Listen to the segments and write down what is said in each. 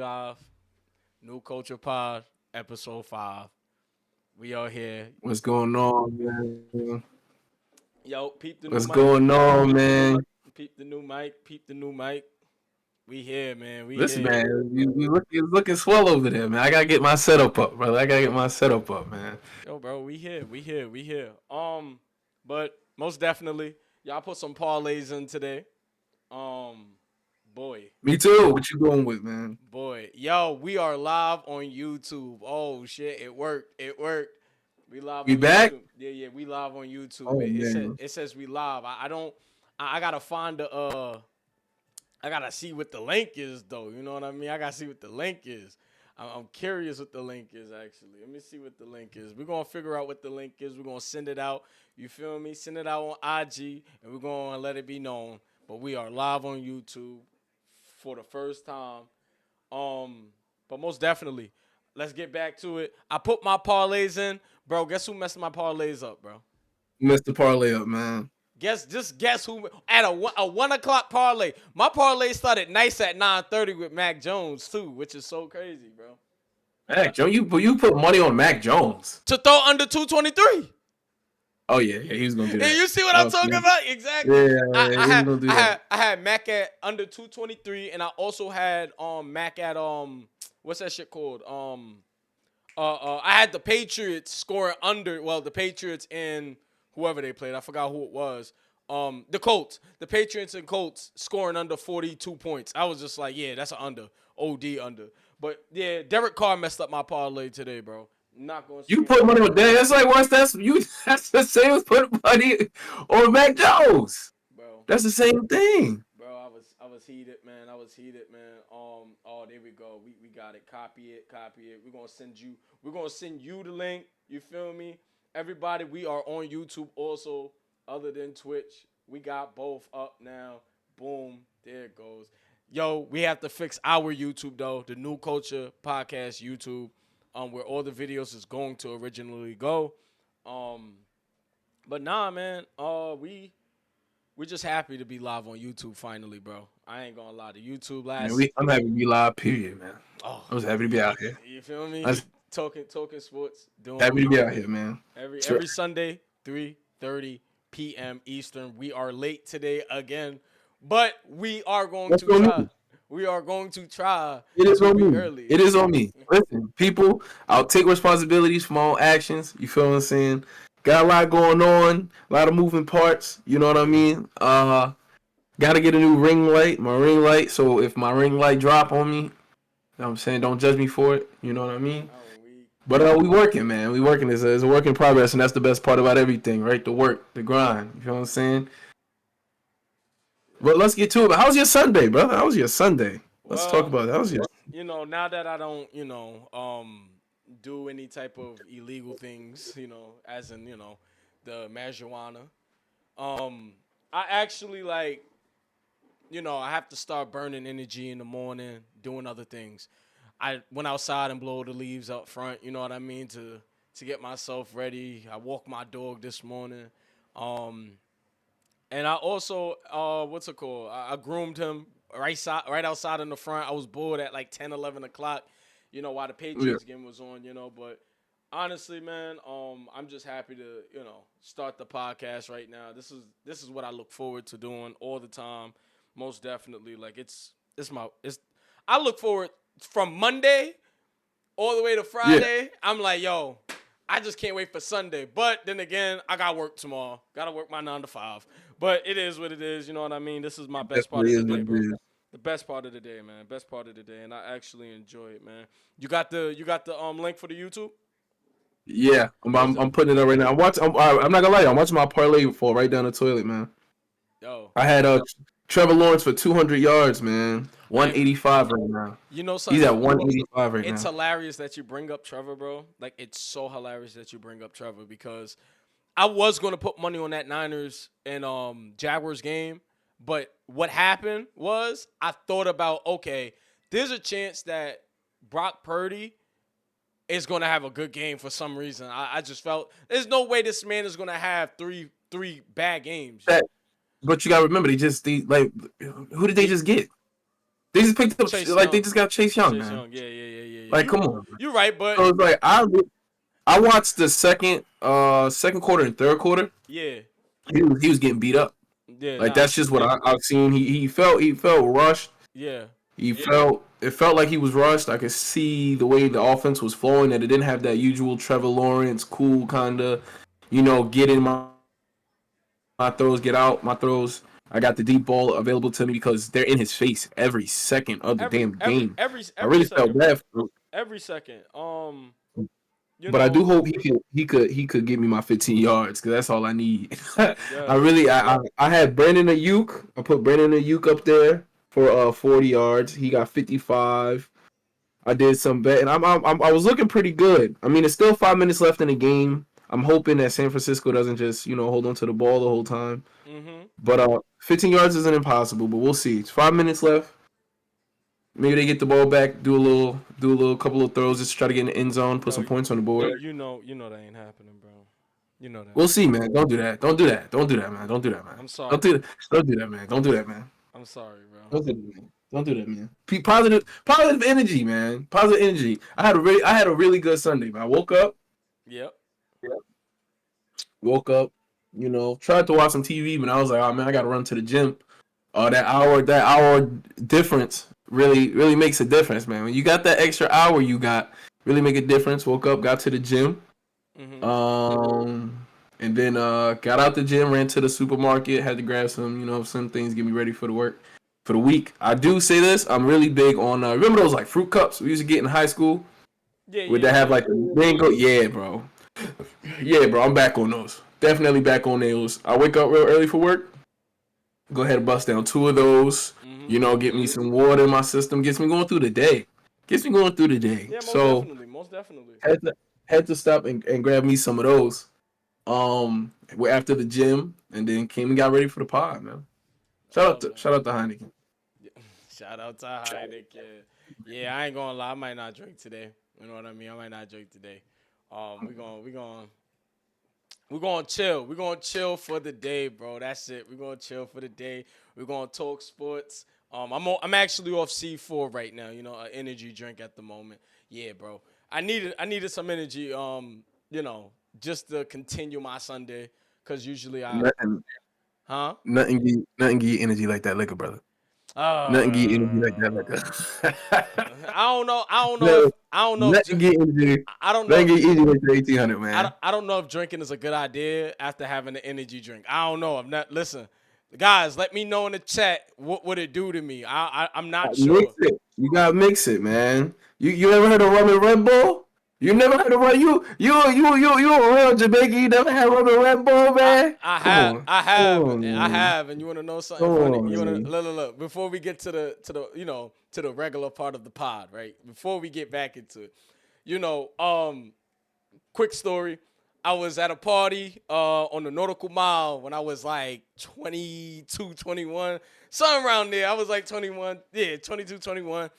live. New Culture Pod, episode 5. We are here. What's going on, man? Yo, peep the new What's mic. going on, man? Peep the new mic. Peep the new mic. We here, man. We Listen, here. man, you looking swell over there, man. I gotta get my setup up, brother. I gotta get my setup up, man. Yo, bro, we here. We here. We here. But most definitely, y'all put some parlays in today. Um, boy. Me too. What you going with, man? Boy. Yo, we are live on YouTube. Oh shit, it worked. It worked. We live We on back? YouTube. Yeah, we live on YouTube. Oh It man, says we live. I gotta find the I gotta see what the link is though. You know what I mean? I gotta see what the link is. I'm curious what the link is actually. Let me see what the link is. We're gonna figure out what the link is. We're gonna send it out. You feel me? Send it out on IG and we're gonna let it be known. But we are live on YouTube for the first time. But most definitely, let's get back to it. I put my parlays in, bro. Guess who messed my parlays up, bro? you messed the parlay up, man. Guess who at a 1 o'clock parlay. My parlay started nice at 9:30 with Mac Jones too, which is so crazy, bro. Mac Jones, you put money on Mac Jones. To throw under 223. Oh yeah, he was gonna do that. And you see what I'm talking about? Exactly. Yeah, he was gonna do that. I had Mac at under 223, and I also had Mac at what's that shit called? I had the Patriots scoring under. Well, the Patriots and whoever they played, I forgot who it was. The Colts, the Patriots and Colts scoring under 42 points. I was just like, yeah, that's an under, OD under. But yeah, Derek Carr messed up my parlay today, bro. Not going. You put money on that. That's like what's that's you. That's the same as putting money on Mac Jones. bro. That's the same thing. Bro, I was heated, man. I was heated, man. Oh, there we go. We got it. Copy it. We're gonna send you the link. You feel me? Everybody, we are on YouTube also, other than Twitch. We got both up now. Boom. There it goes. Yo, we have to fix our YouTube though, the New Culture Podcast YouTube, where all the videos is going to originally go. But nah, man. We're just happy to be live on YouTube finally, bro. I ain't gonna lie. The YouTube last. Man, I'm happy to be live. Period, man. Oh, I was happy to be out here. you feel me? I was Talking sports. Doing happy to be out here, man. every Sunday, 3:30 p.m. Eastern. We are late today again, but we are going What's to going try. on? We are going to try It is to on be me. early. It is on me. Listen, people, I'll take responsibilities for my own actions. You feel what I'm saying? Got a lot going on, a lot of moving parts. You know what I mean? Got to get a new ring light, my ring light. So if my ring light drop on me, you know what I'm saying, don't judge me for it. You know what I mean? Oh, we But we working, man. We working. It's a work in progress, and that's the best part about everything, right? The work, the grind. You feel what I'm saying? But let's get to it. But how's your Sunday, brother? How was your Sunday? Let's talk about that. How's your now that I don't, do any type of illegal things, as in, the marijuana. I actually I have to start burning energy in the morning, doing other things. I went outside and blow the leaves up front, you know what I mean, to get myself ready. I walked my dog this morning. And I also, what's it called? I groomed him right outside in the front. I was bored at like 10, 11 o'clock, while the Patriots game was on, But honestly, man, I'm just happy to, start the podcast right now. This is what I look forward to doing all the time, most definitely. Like I look forward from Monday all the way to Friday. Yeah. I'm like, yo, I just can't wait for Sunday. But then again, I got work tomorrow. Got to work my 9 to 5. But it is what it is. You know what I mean? This is my best part of the day, bro. The best part of the day, man. Best part of the day, and I actually enjoy it, man. You got the link for the YouTube? Yeah, I'm putting it up right now. I'm not gonna lie, I'm watching my parlay fall right down the toilet, man. Yo, I had Trevor Lawrence for 200 yards, man. 185 right now. You know something? He's at 185 right now. It's hilarious that you bring up Trevor, bro. Like, it's so hilarious that you bring up Trevor because I was going to put money on that Niners and Jaguars game, but what happened was I thought about, okay, there's a chance that Brock Purdy is going to have a good game for some reason. I just felt there's no way this man is going to have three bad games. But you got to remember, who did they just get? They just picked up Chase like they Young. just got Chase Young, Chase man. Young. Yeah. Like, come on. You right, So but it's like I watched the second quarter and third quarter. yeah. He was getting beat up. Yeah, Like nah. that's just what I've seen. He felt rushed. Yeah. It felt like he was rushed. I could see the way the offense was flowing that it didn't have that usual Trevor Lawrence cool kind of, get in my throws, get out my throws. I got the deep ball available to me because they're in his face every second of the Every damn every game. every I every really felt second, bro. bad for him. Every second. You But I do know, hope he could give me my 15 yards because that's all I need. I yeah. really I had Brandon Ayuk. I put Brandon Ayuk up there for 40 yards. He got 55. I did some bet, and I was looking pretty good. I mean, it's still 5 minutes left in the game. I'm hoping that San Francisco doesn't just hold on to the ball the whole time. Mhm. But 15 yards isn't impossible, but we'll see. It's 5 minutes left. Maybe they get the ball back, do a little couple of throws, just try to get in the end zone, put Bro, some points on the board. you know that ain't happening, bro. You know that We'll ain't see, happening. man. Don't do that. Don't do that. Don't do that, man. Don't do that, man. I'm sorry, Don't do bro. that. Don't do that, man. Don't do that, man. I'm sorry, bro. Don't do that, man. Don't do that, man. Positive energy, man. Positive energy. I had a really good Sunday, man. I Yep. woke up, tried to watch some TV, but I was like, oh man, I gotta run to the gym. That hour difference really makes a difference, man. When you got that extra hour, you got really make a difference. Woke up, got to the gym, Mhm. and then got out the gym, ran to the supermarket, had to grab some things, get me ready for the week. I do say this, I'm really big on remember those like fruit cups we used to get in high school? Would that have like a mango? Yeah, bro. Yeah, bro. I'm back on those. Definitely back on those. I wake up real early for work. Go ahead and bust down 2 of those. Mhm. Get me some water in my system. Gets me going through the day. Gets me going through the day. Yeah, most So definitely, most definitely. had to stop and grab me some of those. We're after the gym, and then came and got ready for the pod, man. Oh man. Shout out to Heineken. Shout out to Heineken. Yeah, I ain't gonna lie, I might not drink today. You know what I mean? I might not drink today. We're gonna chill. We're gonna chill for the day, bro. That's it. We're gonna chill for the day. We're gonna talk sports. I'm actually off C4 right now. An energy drink at the moment. Yeah, bro. I needed some energy. Just to continue my Sunday, cause usually Nothing, huh? nothing give you energy like that liquor, brother. Nothing give you energy like that liquor. I don't know. No, I don't know if nothing get energy. I don't know. Nothing get energy like the 1800, man. I don't know if drinking is a good idea after having an energy drink. I don't know. I'm not. Listen, guys, let me know in the chat what would it do to me. I'm not Mix sure. it. You gotta mix it, man. You ever heard of rum and Red Bull? You never heard of rum? You a real Jamaican? You never had rum and Red Bull, man? Come on, come on, I man. have. And you want to know something Come funny? on, You want man. to look. Before we get to the regular part of the pod, right? Before we get back into it, quick story. I was at a party on the Nautical Mile when I was like 22, 21, something around there. I was like 21, yeah, 22, 21.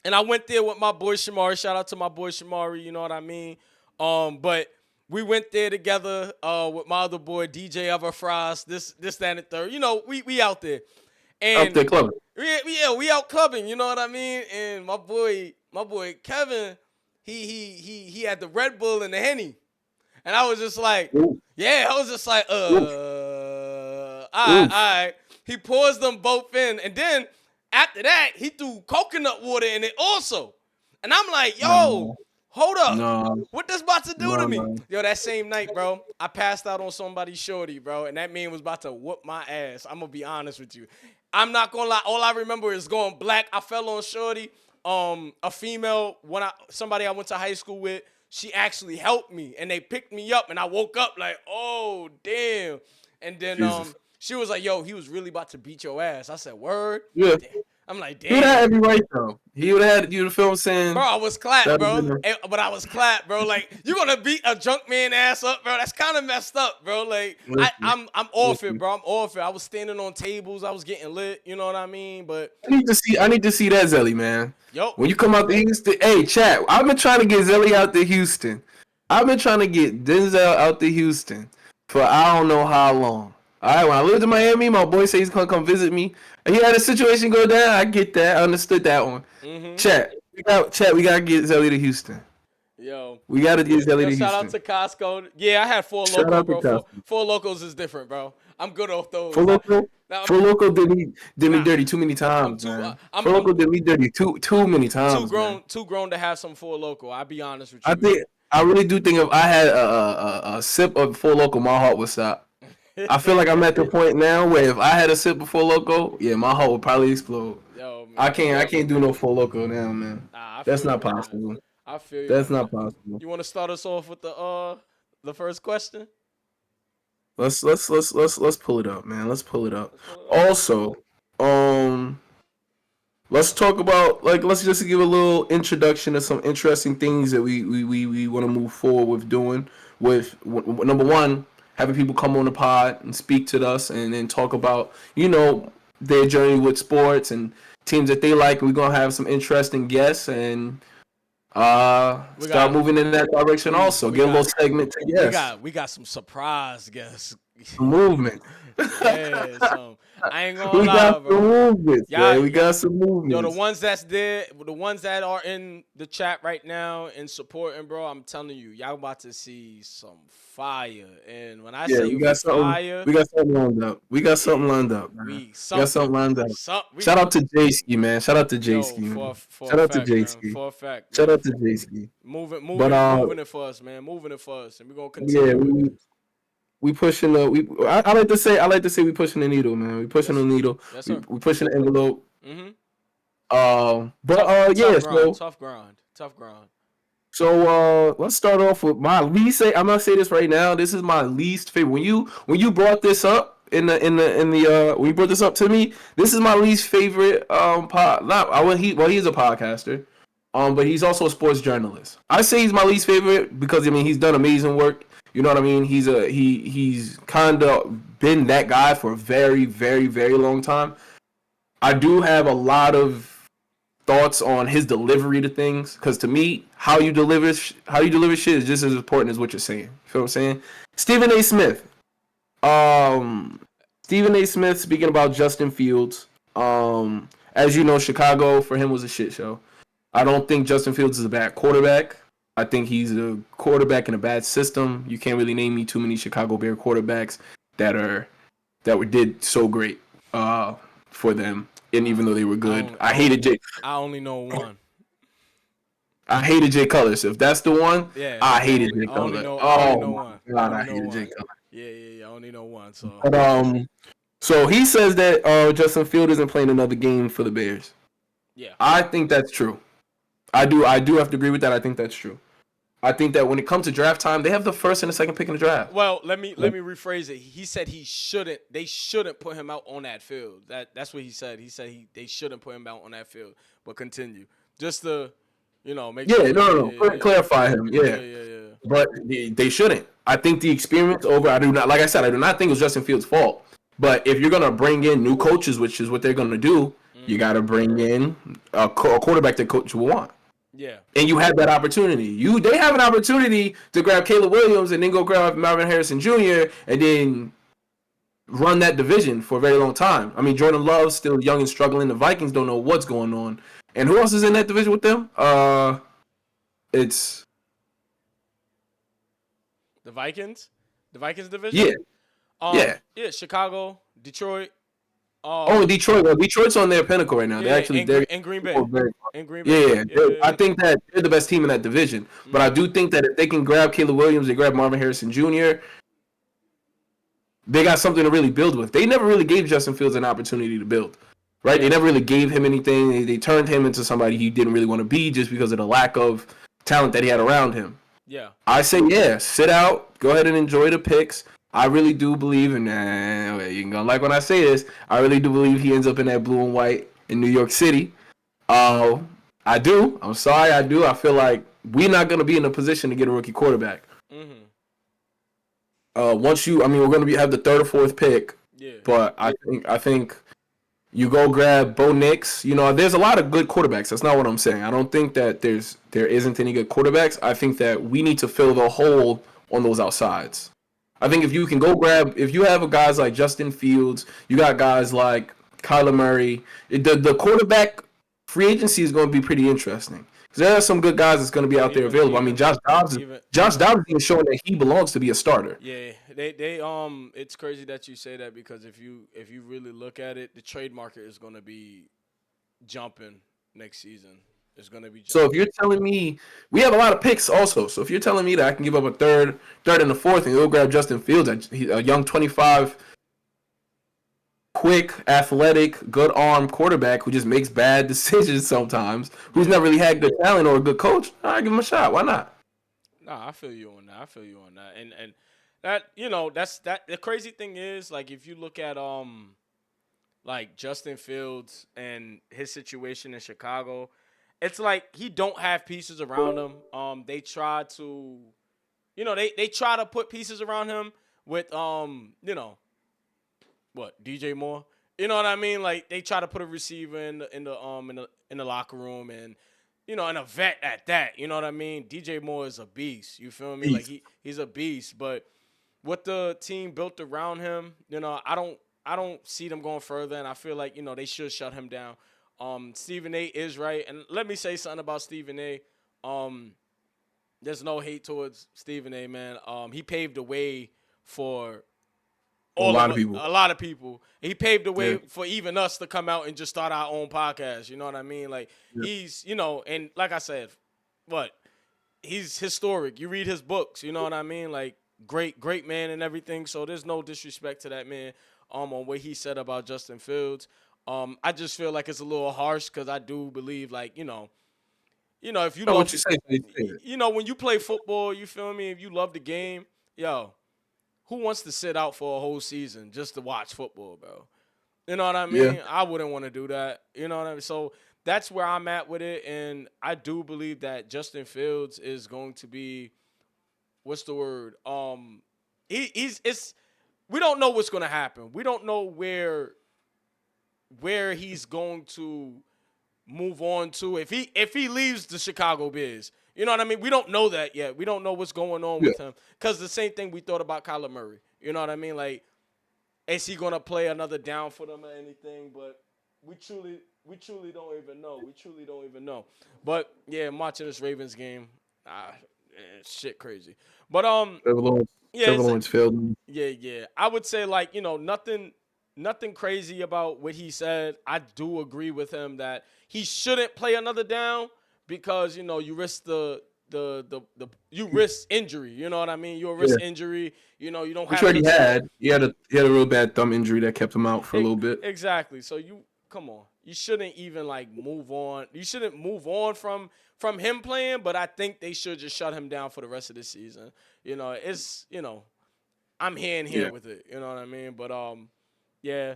And I went there with my boy Shamari. Shout out to my boy Shamari, you know what I mean? But we went there together with my other boy DJ Everfrost, this, that, and the third. We out there. Up And there, clubbing. we out clubbing, you know what I mean? And my boy Kevin, he had the Red Bull and the Henny. And I was just like, Ooh, yeah, I was just like, oof, all oof. right. He pours them both in. And then after that, he threw coconut water in it also. And I'm like, yo, No, hold up. no, What this about to do to me? no. Yo, that same night, bro, I passed out on somebody's shorty, bro. And that man was about to whoop my ass. I'm going to be honest with you. I'm not going to lie. All I remember is going black. I fell on shorty. A female, somebody I went to high school with, she actually helped me. And they picked me up. And I woke up like, oh, damn. And then Jesus. she was like, yo, he was really about to beat your ass. I said, word? Yeah, I'm like, he would have damn. every right though. He would have had you. The film Bro, saying I was clapped, that would bro. have been But I was clapped, bro. Like, you gonna beat a drunk man ass up, bro? That's kind of messed up, bro. Like, listen, I'm off it, listen. bro. I'm off it. I was standing on tables. I was getting lit. You know what I mean? But I need to see that Zelly, man. yo, When you come out to Houston, hey, chat. I've been trying to get Zelly out to Houston. I've been trying to get Denzel out to Houston for I don't know how long. All right, when I lived in Miami, my boy said he's gonna come visit me. And he had a situation go down. I get that. I understood that one. Chat. We gotta get Zelly to Houston. Yo, We gotta get Zelly to shout out Houston. to Costco. Yeah, I had Four Shout Loco, out to bro. Costco. Four Locos is different, bro. I'm good off those. For local, Now, for local did me nah, dirty too many I'm times, too. man. I'm, For I'm local did me dirty too many too times, man. grown. Too grown to have some Four Loco. I'll be honest with I you, man. think I really do think if I had a sip of Four Local, my heart would stop. I feel like I'm at the point now where if I had a sip of Four Loco, yeah, my heart would probably explode. Yo, man. I can't do no Four Loco now, man. Nah, I That's feel not you, man. possible. I feel you, That's man. not possible. You want to start us off with the first question? Let's pull it up, man. Let's pull it up. Also, let's talk about let's just give a little introduction to some interesting things that we want to move forward with doing. With number one, having people come on the pod and speak to us and then talk about their journey with sports and teams that they like. We're gonna have some interesting guests and start moving in that direction. Also, get a little segment to guests. We got some surprise guests. Movement. Yeah, so I ain't gonna We lie, got bro. some movements, man. We got some Yo, movements. the ones that's there, the ones that are in the chat right now and supporting, bro, I'm telling you, y'all about to see some fire. And when I say we got fire, we got something lined up. We got something lined up, man. we got something lined up. Shout out to J-Ski, man. Shout out to J-Ski, man. Shout out to J-Ski. For a fact. Shout out to J-Ski. Moving it for us, man. Moving it for us, and we're gonna continue. Yeah, we pushing the I like to say we pushing the needle, man. We pushing the needle. Yes, sir. We pushing the envelope. Tough grind. So let's start off with my least. I'm gonna say this right now. This is my least favorite. When you brought this up when you brought this up to me, this is my least favorite he's a podcaster, but he's also a sports journalist. I say he's my least favorite because he's done amazing work. You know what I mean? He's kind of been that guy for a very, very, very long time. I do have a lot of thoughts on his delivery to things because to me, how you deliver shit is just as important as what you're saying. You feel what I'm saying? Stephen A. Smith. Stephen A. Smith speaking about Justin Fields. As you know, Chicago for him was a shit show. I don't think Justin Fields is a bad quarterback. I think he's a quarterback in a bad system. You can't really name me too many Chicago Bear quarterbacks that did so great for them. And even though they were good, I hated Jay. I only know one. I hated Jay Cutler. So if that's the one, yeah, I hated Jay Cutler. God, I hated Jay Cutler. Yeah. I only know one. So, so he says that Justin Fields isn't playing another game for the Bears. Yeah, I think that's true. I do have to agree with that. I think that's true. I think that when it comes to draft time, they have the first and the second pick in the draft. Well, let me rephrase it. He said they shouldn't put him out on that field. That's what he said. He said they shouldn't put him out on that field. But continue. Just to, make sure. Clarify him. Yeah. But they shouldn't. I think the experience over. I do not think it was Justin Fields' fault. But if you're gonna bring in new coaches, which is what they're gonna do, you got to bring in a quarterback that coach will want. Yeah. And you have that opportunity. They have an opportunity to grab Caleb Williams and then go grab Marvin Harrison Jr. and then run that division for a very long time. Jordan Love's still young and struggling. The Vikings don't know what's going on. And who else is in that division with them? It's the Vikings. The Vikings division. Yeah. Yeah. Chicago, Detroit. Detroit. Well, Detroit's on their pinnacle right now. Yeah, they're in Green Bay. In Green Bay. Yeah. I think that they're the best team in that division. But I do think that if they can grab Caleb Williams, they grab Marvin Harrison Jr., they got something to really build with. They never really gave Justin Fields an opportunity to build, right? They never really gave him anything. They turned him into somebody he didn't really want to be just because of the lack of talent that he had around him. Yeah. I say, sit out, go ahead and enjoy the picks. I really do believe in that. You're gonna like when I say this. I really do believe he ends up in that blue and white in New York City. I do. I'm sorry, I do. I feel like we're not gonna be in a position to get a rookie quarterback. Mm-hmm. We're gonna have the third or fourth pick. Yeah. But I think you go grab Bo Nix. There's a lot of good quarterbacks. That's not what I'm saying. I don't think that there isn't any good quarterbacks. I think that we need to fill the hole on those outsides. I think if you can go grab, if you have guys like Justin Fields, you got guys like Kyler Murray. The quarterback free agency is going to be pretty interesting because there are some good guys that's going to be out there available. I mean, Josh Dobbs is even showing that he belongs to be a starter. Yeah, they it's crazy that you say that because if you really look at it, the trade market is going to be jumping next season. It's going to be jumping. So if you're telling me we have a lot of picks also, so if you're telling me that I can give up a third and a fourth and go grab Justin Fields, a young 25, quick, athletic, good arm quarterback who just makes bad decisions sometimes, who's never really had good talent or a good coach, I give him a shot. Why not? Nah, I feel you on that. And that that's the crazy thing is like if you look at like Justin Fields and his situation in Chicago, it's like he don't have pieces around him. They try to, they try to put pieces around him with what DJ Moore. You know what I mean? Like they try to put a receiver in the locker room and and a vet at that. You know what I mean? DJ Moore is a beast. You feel me? Like he's a beast. But what the team built around him, I don't see them going further, and I feel like they should shut him down. Stephen A. is right, and let me say something about Stephen A. There's no hate towards Stephen A. Man. He paved the way for a lot of people. A lot of people. He paved the way for even us to come out and just start our own podcast. You know what I mean? Like he's, and like I said, he's historic. You read his books. You know what I mean? Like great man and everything. So there's no disrespect to that man. On what he said about Justin Fields. I just feel like it's a little harsh because I do believe, like, if you love, what you say, when you play football, you feel me? If you love the game, who wants to sit out for a whole season just to watch football, bro? You know what I mean? Yeah. I wouldn't want to do that. You know what I mean? So that's where I'm at with it, and I do believe that Justin Fields is going to be, what's the word? We don't know what's going to happen. We don't know where he's going to move on to if he leaves the Chicago Bears. You know what I mean? We don't know that yet. We don't know what's going on with him because the same thing we thought about Kyler Murray. You know what I mean? Like, is he going to play another down for them or anything? But we truly don't even know. We truly don't even know. But yeah, I'm watching this Ravens game. Shit crazy. But Trevor Lawrence failed. Yeah. I would say like, nothing crazy about what he said. I do agree with him that he shouldn't play another down because, you risk you risk injury. You know what I mean? You'll risk injury. You don't have. Which he had. He had a real bad thumb injury that kept him out for a little bit. Exactly. So come on. You shouldn't even like move on. You shouldn't move on from him playing, but I think they should just shut him down for the rest of the season. It's I'm here with it. You know what I mean? But yeah.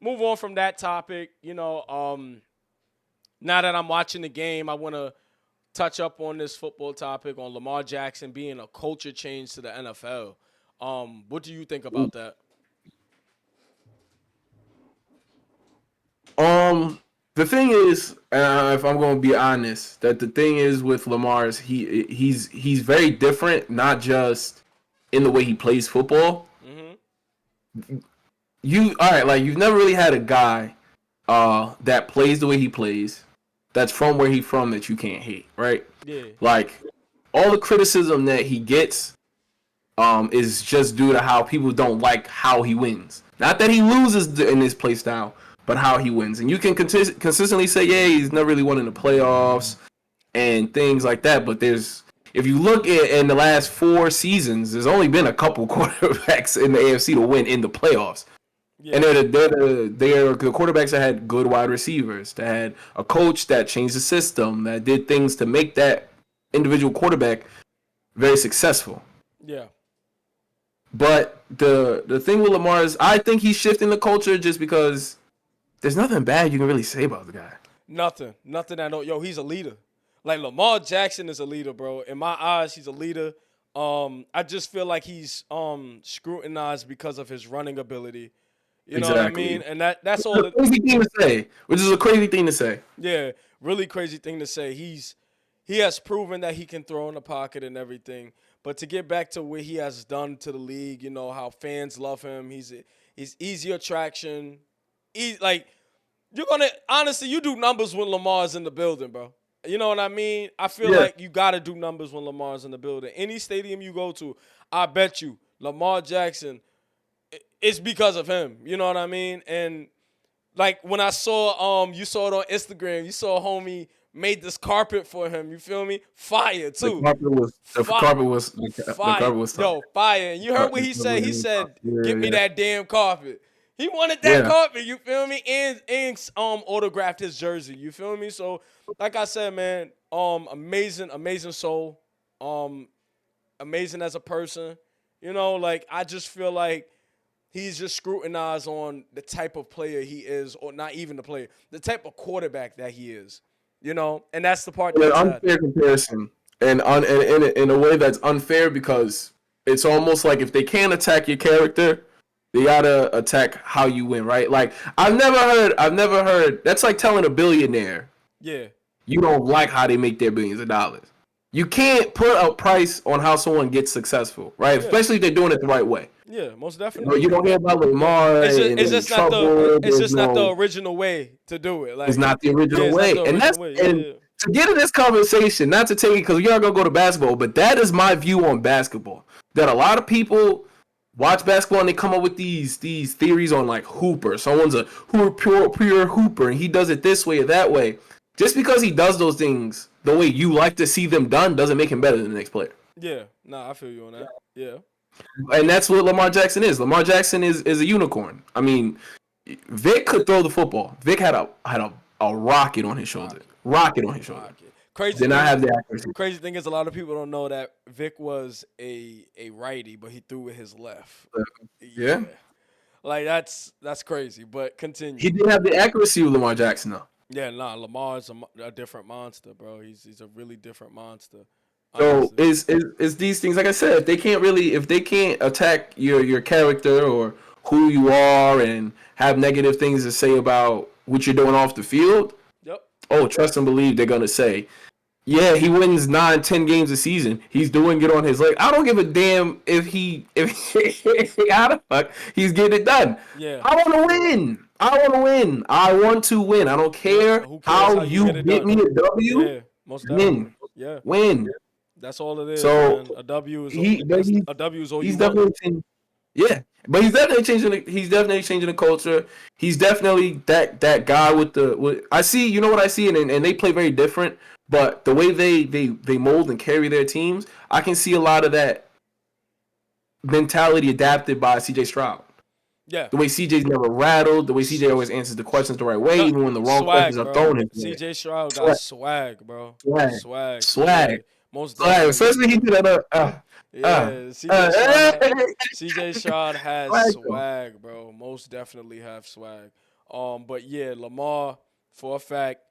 Move on from that topic. Now that I'm watching the game, I want to touch up on this football topic on Lamar Jackson being a culture change to the NFL. What do you think about that? The thing is, if I'm going to be honest, that the thing is with Lamar is he's very different, not just in the way he plays football. Mm-hmm. You've never really had a guy that plays the way he plays, that's from where he's from, that you can't hate, right? Yeah. Like, all the criticism that he gets is just due to how people don't like how he wins. Not that he loses in his play style, but how he wins. And you can consistently say, yeah, he's never really won in the playoffs and things like that. But if you look in the last 4 seasons, there's only been a couple quarterbacks in the AFC to win in the playoffs. Yeah. And they're the quarterbacks that had good wide receivers, that had a coach that changed the system, that did things to make that individual quarterback very successful. Yeah. But the thing with Lamar is, I think he's shifting the culture just because there's nothing bad you can really say about the guy. Nothing at all. Yo, he's a leader. Like, Lamar Jackson is a leader, bro. In my eyes, he's a leader. I just feel like he's scrutinized because of his running ability. You know what I mean? And that's all. Which is a crazy thing to say. Yeah, really crazy thing to say. He has proven that he can throw in the pocket and everything. But to get back to what he has done to the league, how fans love him. He's easy attraction. Like you're gonna honestly, you do numbers when Lamar's in the building, bro. You know what I mean? I feel Yeah. like you gotta do numbers when Lamar's in the building. Any stadium you go to, I bet you Lamar Jackson, it's because of him. You know what I mean? And like when I saw you saw it on Instagram, you saw homie made this carpet for him. You feel me? Fire The too. carpet was the Fire. carpet was tough. Yo, fire. And you heard what he said? He said, get me Yeah, that damn carpet. He wanted that yeah. carpet, you feel me? And autographed his jersey. You feel me? So, like I said, man, amazing soul. Amazing as a person. Like I just feel like he's just scrutinized on the type of player he is, or not even the player, the type of quarterback that he is. And that's the part An that's sad. unfair comparison, and in a way that's unfair because it's almost like if they can't attack your character, they gotta attack how you win, right? Like I've never heard. That's like telling a billionaire Yeah. you don't like how they make their billions of dollars. You can't put a price on how someone gets successful, right? Yeah. Especially if they're doing it the right way. Yeah, most definitely. You don't hear about Lamar It's just not trouble. the original way to do it. Like It's not the original it's way. not the original way. Yeah. To get in this conversation, not to take it because we are gonna go to basketball, but that is my view on basketball. That a lot of people watch basketball and they come up with these theories on like Hooper. Someone's a pure Hooper and he does it this way or that way. Just because he does those things the way you like to see them done doesn't make him better than the next player. Yeah. Nah, I feel you on that. Yeah. And that's what Lamar Jackson is. Lamar Jackson is a unicorn. I mean, Vic could throw the football. Vic had a rocket on his shoulder. Rocket on his shoulder. Crazy. Did not have the accuracy. Crazy thing is, a lot of people don't know that Vic was a righty, but he threw with his left. Yeah. Like that's crazy. But continue. He didn't have the accuracy with Lamar Jackson though. Yeah, nah. Lamar's a different monster, bro. He's a really different monster. So is these things, like I said, if they can't attack your character or who you are and have negative things to say about what you're doing off the field, yep. Oh, trust and believe they're gonna say, yeah, he wins 9-10 games a season. He's doing it on his leg. I don't give a damn if how the fuck he's getting it done. Yeah. I want to win. I want to win. I don't care how you get me a W. Yeah, most definitely. Yeah. Win. That's all it is. So man. A W is a W is all he's you definitely want. changing, yeah, but he's definitely changing the culture. He's definitely that guy with I see, you know what I see, and they play very different, but the way they mold and carry their teams, I can see a lot of that mentality adapted by CJ Stroud. Yeah. The way CJ's never rattled, the way CJ always answers the questions the right way, even when the wrong questions are thrown in. CJ Stroud got swag, bro. Swag. Most definitely. Especially he did CJ Stroud has swag, bro. Most definitely have swag. But yeah, Lamar, for a fact,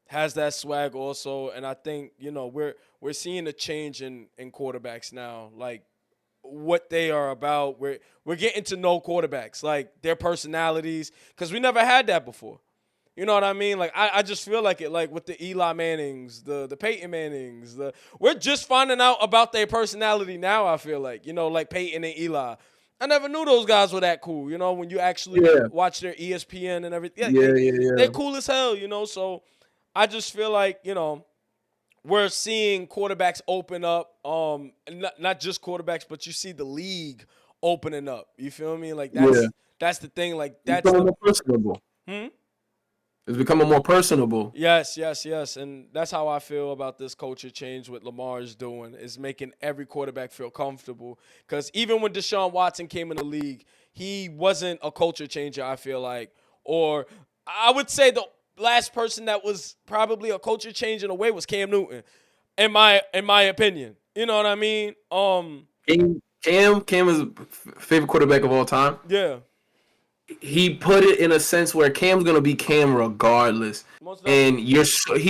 has that swag also, and I think we're seeing a change in quarterbacks now, like what they are about. We're getting to know quarterbacks, like their personalities, because we never had that before. You know what I mean? Like I just feel like it, like with the Eli Mannings, the Peyton Mannings, we're just finding out about their personality now. I feel like like Peyton and Eli. I never knew those guys were that cool. When you actually watch their ESPN and everything. Yeah. They're cool as hell. So I just feel like we're seeing quarterbacks open up. Not just quarterbacks, but you see the league opening up. You feel me? Like that's the thing. Like that's more personable. It's becoming more personable. Yes. And that's how I feel about this culture change what Lamar is doing, is making every quarterback feel comfortable. Because even when Deshaun Watson came in the league, he wasn't a culture changer, I feel like. Or I would say the last person that was probably a culture change in a way was Cam Newton, in my opinion. You know what I mean? Cam is favorite quarterback of all time. Yeah. He put it in a sense where Cam's gonna be Cam regardless, and he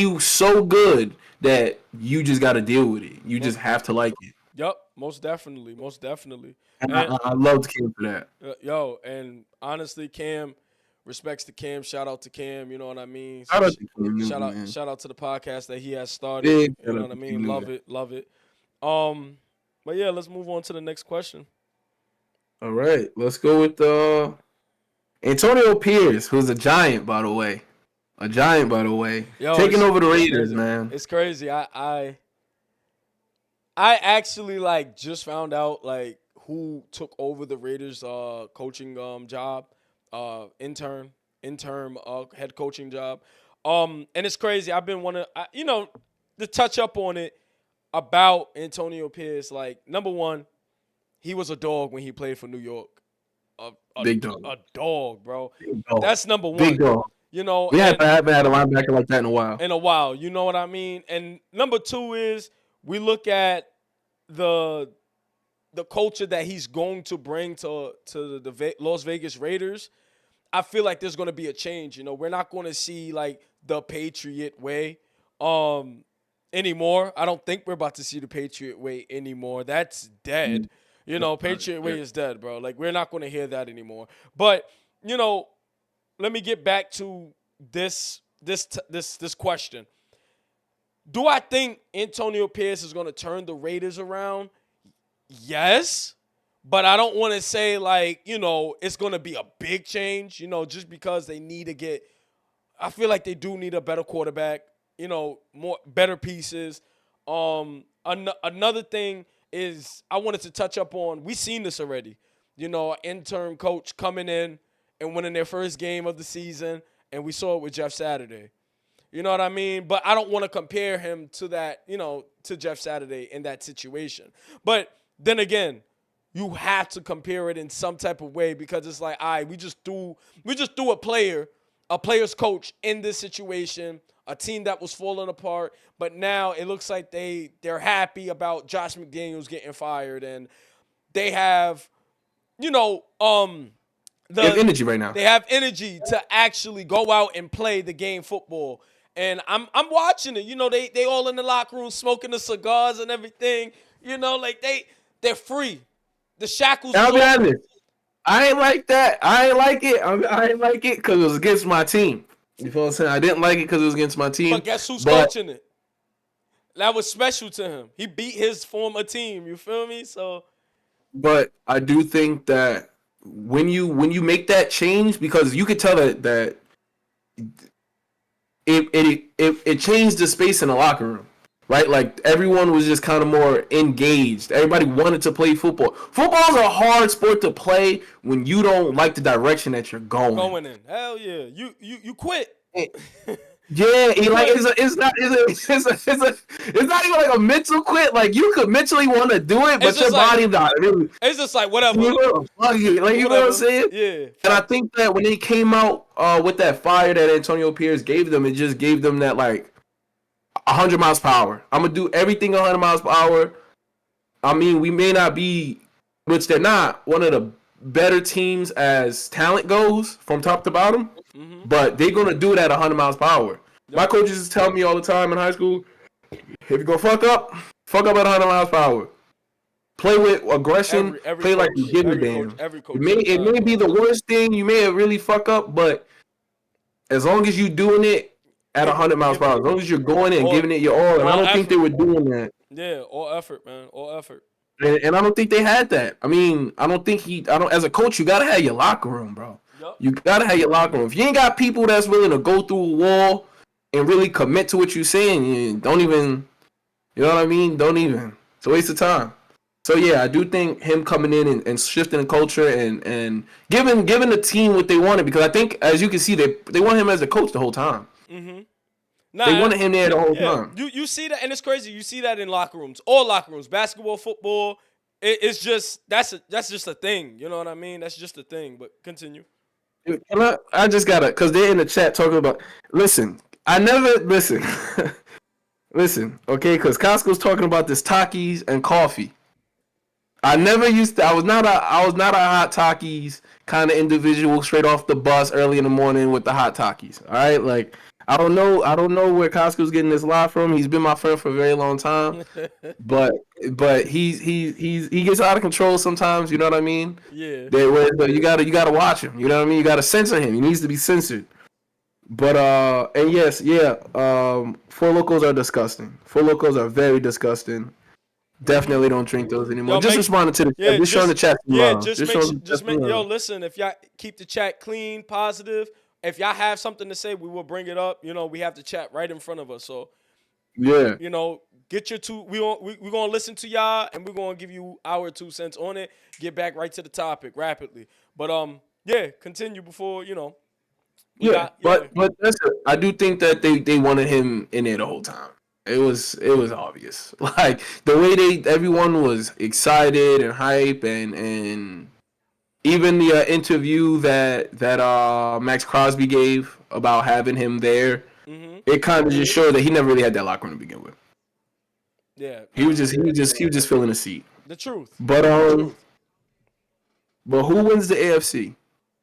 was so good that you just got to deal with it. You just have to like it. Yep, most definitely. And I loved Cam for that. And honestly, Cam, respects to Cam. Shout out to Cam. You know what I mean? Shout out to Cam, shout out to the podcast that he has started. Big you know what I mean? Love it. But yeah, let's move on to the next question. All right, let's go with Antonio Pierce, who's a giant, by the way. A giant, by the way. Yo, Taking over the it's Raiders, crazy. man. It's crazy. I actually like just found out like who took over the Raiders coaching job, interim head coaching job. And it's crazy. I've been to touch up on it about Antonio Pierce. Like, number one, he was a dog when he played for New York. Big dog. A dog, bro. Big dog. That's number one. Big dog. You know, We haven't had a linebacker like that in a while. You know what I mean? And number two is we look at the culture that he's going to bring to the Las Vegas Raiders. I feel like there's going to be a change. You know, we're not going to see like the Patriot way anymore. I don't think we're about to see the Patriot way anymore. That's dead. You know, Patriot way is dead, bro. Like, we're not going to hear that anymore. But, you know, let me get back to this question. Do I think Antonio Pierce is going to turn the Raiders around? Yes. But I don't want to say, like, you know, it's going to be a big change, you know, just because they need to get – I feel like they do need a better quarterback, you know, better pieces. Another thing is I wanted to touch up on – we seen this already. You know, an intern coach coming in and winning their first game of the season, and we saw it with Jeff Saturday. You know what I mean? But I don't want to compare him to that, you know, to Jeff Saturday in that situation. But then again, you have to compare it in some type of way because it's like, all right, we just threw a player's coach in this situation, a team that was falling apart, but now it looks like they're happy about Josh McDaniels getting fired, and they have, you know, they have energy right now. They have energy to actually go out and play the game football. And I'm watching it. You know, they all in the locker room smoking the cigars and everything. You know, like they're free. The shackles. I'll be honest. I ain't like that. I ain't like it. I ain't like it because it was against my team. You feel what I'm saying? I didn't like it because it was against my team. But guess who's coaching it? That was special to him. He beat his former team. You feel me? So. But I do think that when you make that change, because you could tell that it changed the space in the locker room, right? Like, everyone was just kind of more engaged. Everybody wanted to play football. Football's a hard sport to play when you don't like the direction that you're going. Going in, hell yeah, you quit. Yeah, it's not even like a mental quit. Like, you could mentally want to do it, but your body not. It's just like whatever. You know what I'm saying? Yeah. And I think that when they came out with that fire that Antonio Pierce gave them, it just gave them that like 100 miles per hour. I'm gonna do everything 100 miles per hour. I mean, we may not be, which they're not, one of the better teams as talent goes from top to bottom. Mm-hmm. But they're going to do it at 100 miles per hour. Yep. My coaches tell me all the time in high school, if you go fuck up at 100 miles per hour. Play with aggression. Every play coach, like you give a damn. It may be the worst thing. You may really fuck up, but as long as you're doing it at 100 miles per hour, as long as you're going in and giving it your all, and I don't think they were doing that. Yeah, all effort, man. All effort. And I don't think they had that. I mean, as a coach, you got to have your locker room, bro. Yep. You got to have your locker room. If you ain't got people that's willing to go through a wall and really commit to what you're saying, you don't even, you know what I mean? Don't even. It's a waste of time. So, yeah, I do think him coming in and shifting the culture and giving the team what they wanted, because I think, as you can see, they want him as a coach the whole time. Mm-hmm. They wanted him there the whole time. You see that, and it's crazy. You see that in locker rooms, all locker rooms, basketball, football. It's just that's just a thing. You know what I mean? That's just a thing. But continue. I just gotta, because they're in the chat talking about. Listen, listen, okay? Because Costco's talking about this Takis and coffee. I was not a hot Takis kind of individual straight off the bus early in the morning with the hot Takis. All right, like. I don't know where Costco's getting this lie from. He's been my friend for a very long time, but he gets out of control sometimes. You know what I mean? Yeah. You gotta watch him. You know what I mean? You gotta censor him. He needs to be censored. But and yes, yeah. Four Locos are disgusting. Four Locos are very disgusting. Definitely don't drink those anymore. Yo, Just responding to the chat. Just showing the chat some love. just Just make showing sure, the chat some yo, love. listen, if y'all keep the chat clean, positive, if y'all have something to say, we will bring it up. You know, we have the chat right in front of us. So, Yeah. you know, get your two. We're gonna listen to y'all, and we're gonna give you our 2 cents on it. Get back right to the topic rapidly. But yeah, continue before we Yeah, got but that's it. I do think that they wanted him in there the whole time. It was obvious. Like the way everyone was excited and hype and even the interview that Max Crosby gave about having him there, it kind of just showed that he never really had that locker room to begin with. Yeah, He nah. was just filling a seat. The truth. But but who wins the AFC?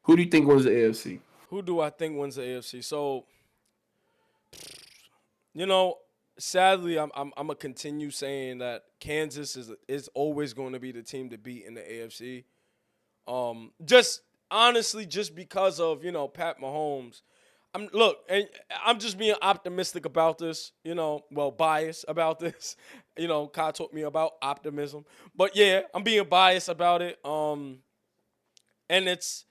Who do you think wins the AFC? Who do I think wins the AFC? So, you know, sadly, I'm gonna continue saying that Kansas is always going to be the team to beat in the AFC. Just honestly, just because of Pat Mahomes. I'm just being optimistic about this. Biased about this. Kai taught me about optimism, but yeah, I'm being biased about it. And it's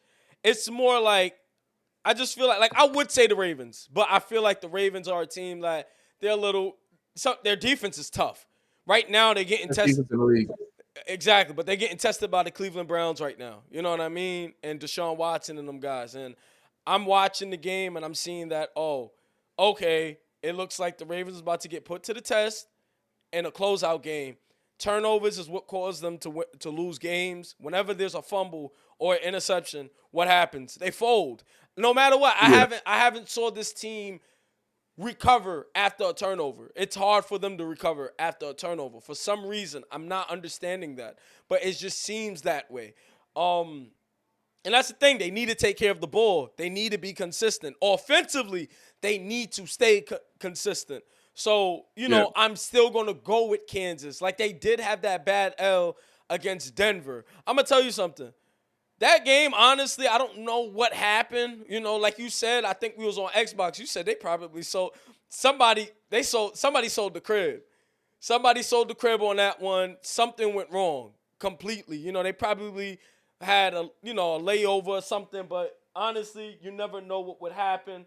more like I just feel like I would say the Ravens, but I feel like the Ravens are a team that their defense is tough. Right now they're getting tested. Exactly, but they're getting tested by the Cleveland Browns right now. You know what I mean? And Deshaun Watson and them guys. And I'm watching the game and I'm seeing that, okay, it looks like the Ravens is about to get put to the test in a closeout game. Turnovers is what caused them to lose games. Whenever there's a fumble or an interception, what happens? They fold. No matter what, I haven't saw this team recover after a turnover. It's hard for them to recover after a turnover. For some reason, I'm not understanding that, but it just seems that way. And that's the thing. They need to take care of the ball. They need to be consistent. Offensively, they need to stay consistent. So, I'm still going to go with Kansas. Like, they did have that bad L against Denver. I'm going to tell you something. That game, honestly, I don't know what happened. Like you said, I think we was on Xbox. You said they probably sold somebody sold the crib. Somebody sold the crib on that one. Something went wrong completely. They probably had a layover or something, but honestly, you never know what would happen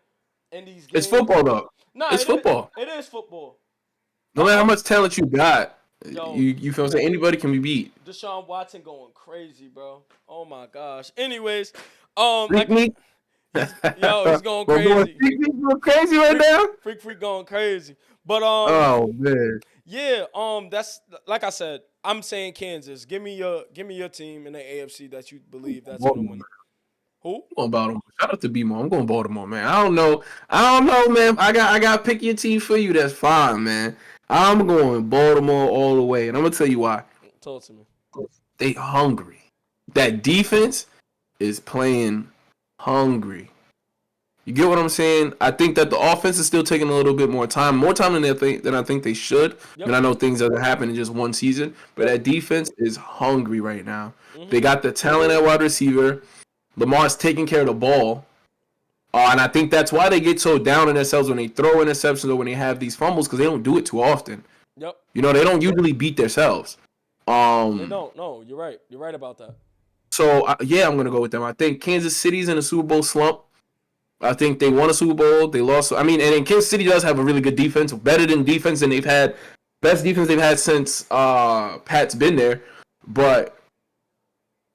in these games. It's football though. No, it's football. It is football. No matter how much talent you got, Yo, you feel like anybody can be beat. Deshaun Watson going crazy, bro. Oh my gosh. Anyways, Freak me. He's going crazy. Freak going crazy right now. Freak going crazy. But oh man. Yeah, that's like I said. I'm saying Kansas. Give me your team in the AFC that you believe that's gonna win. Who? I'm going Baltimore. Shout out to B-Mo. I'm going Baltimore, man. I don't know, man. I got to pick your team for you. That's fine, man. I'm going Baltimore all the way, and I'm gonna tell you why. Talk to me. They hungry. That defense is playing hungry. You get what I'm saying? I think that the offense is still taking a little bit more time than I think they should. Yep. And I know things doesn't happen in just one season, but that defense is hungry right now. Mm-hmm. They got the talent at wide receiver. Lamar's taking care of the ball. And I think that's why they get so down on themselves when they throw interceptions or when they have these fumbles, because they don't do it too often. Yep. They don't usually beat themselves. They don't. No, you're right. You're right about that. So, I'm going to go with them. I think Kansas City's in a Super Bowl slump. I think they won a Super Bowl. They lost. And then Kansas City does have a really good defense, better than defense than they've had, best defense they've had since Pat's been there. But,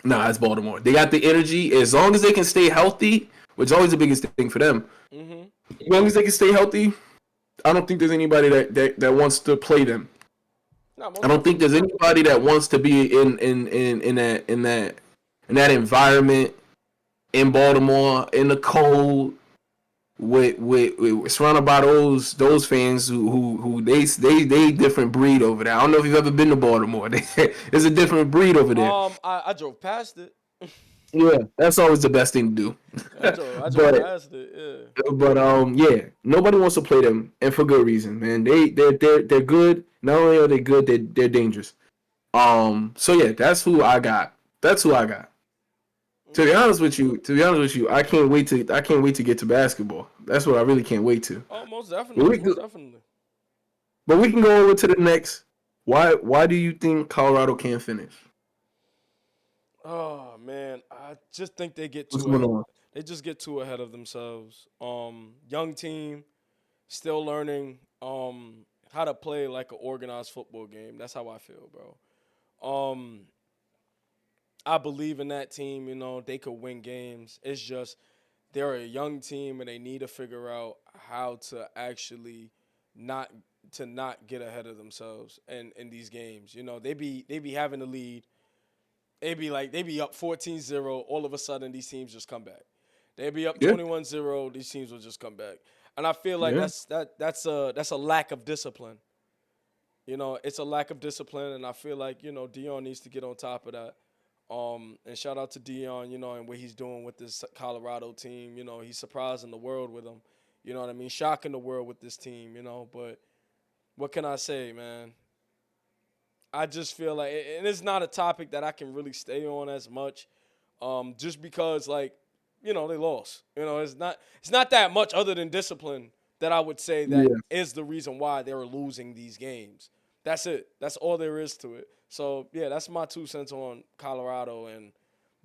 it's Baltimore. They got the energy. As long as they can stay healthy, which is always the biggest thing for them. Mm-hmm. As long as they can stay healthy, I don't think there's anybody that wants to play them. I don't think there's anybody that wants to be in that environment in Baltimore in the cold with surrounded by those fans who they different breed over there. I don't know if you've ever been to Baltimore. There's a different breed over there. I drove past it. Yeah, that's always the best thing to do. I drove past it. Yeah. But nobody wants to play them, and for good reason, man. They're good. Not only are they good, they're dangerous. So yeah, that's who I got. To be honest with you, I can't wait to get to basketball. That's what I really can't wait to. Oh, most definitely. But we can go over to the next Why do you think Colorado can't finish? Oh man, I just think they get What's too going ahead. on? They just get too ahead of themselves. Young team, still learning how to play like an organized football game. That's how I feel, bro. I believe in that team. You know, they could win games. It's just they're a young team and they need to figure out how to actually not not get ahead of themselves and in these games. You know, they be having the lead. They be up 14-0. All of a sudden these teams just come back. They be up Yeah, 21-0. These teams will just come back. And I feel like yeah, that's a lack of discipline. You know, it's a lack of discipline, and I feel like Dion needs to get on top of that. And shout out to Dion, and what he's doing with this Colorado team. You know, he's surprising the world with them. You know what I mean? Shocking the world with this team. But what can I say, man? I just feel like, and it's not a topic that I can really stay on as much, just because they lost. It's not that much other than discipline that I would say that yeah. is the reason why they're losing these games. That's it. That's all there is to it. So yeah, that's my 2 cents on Colorado and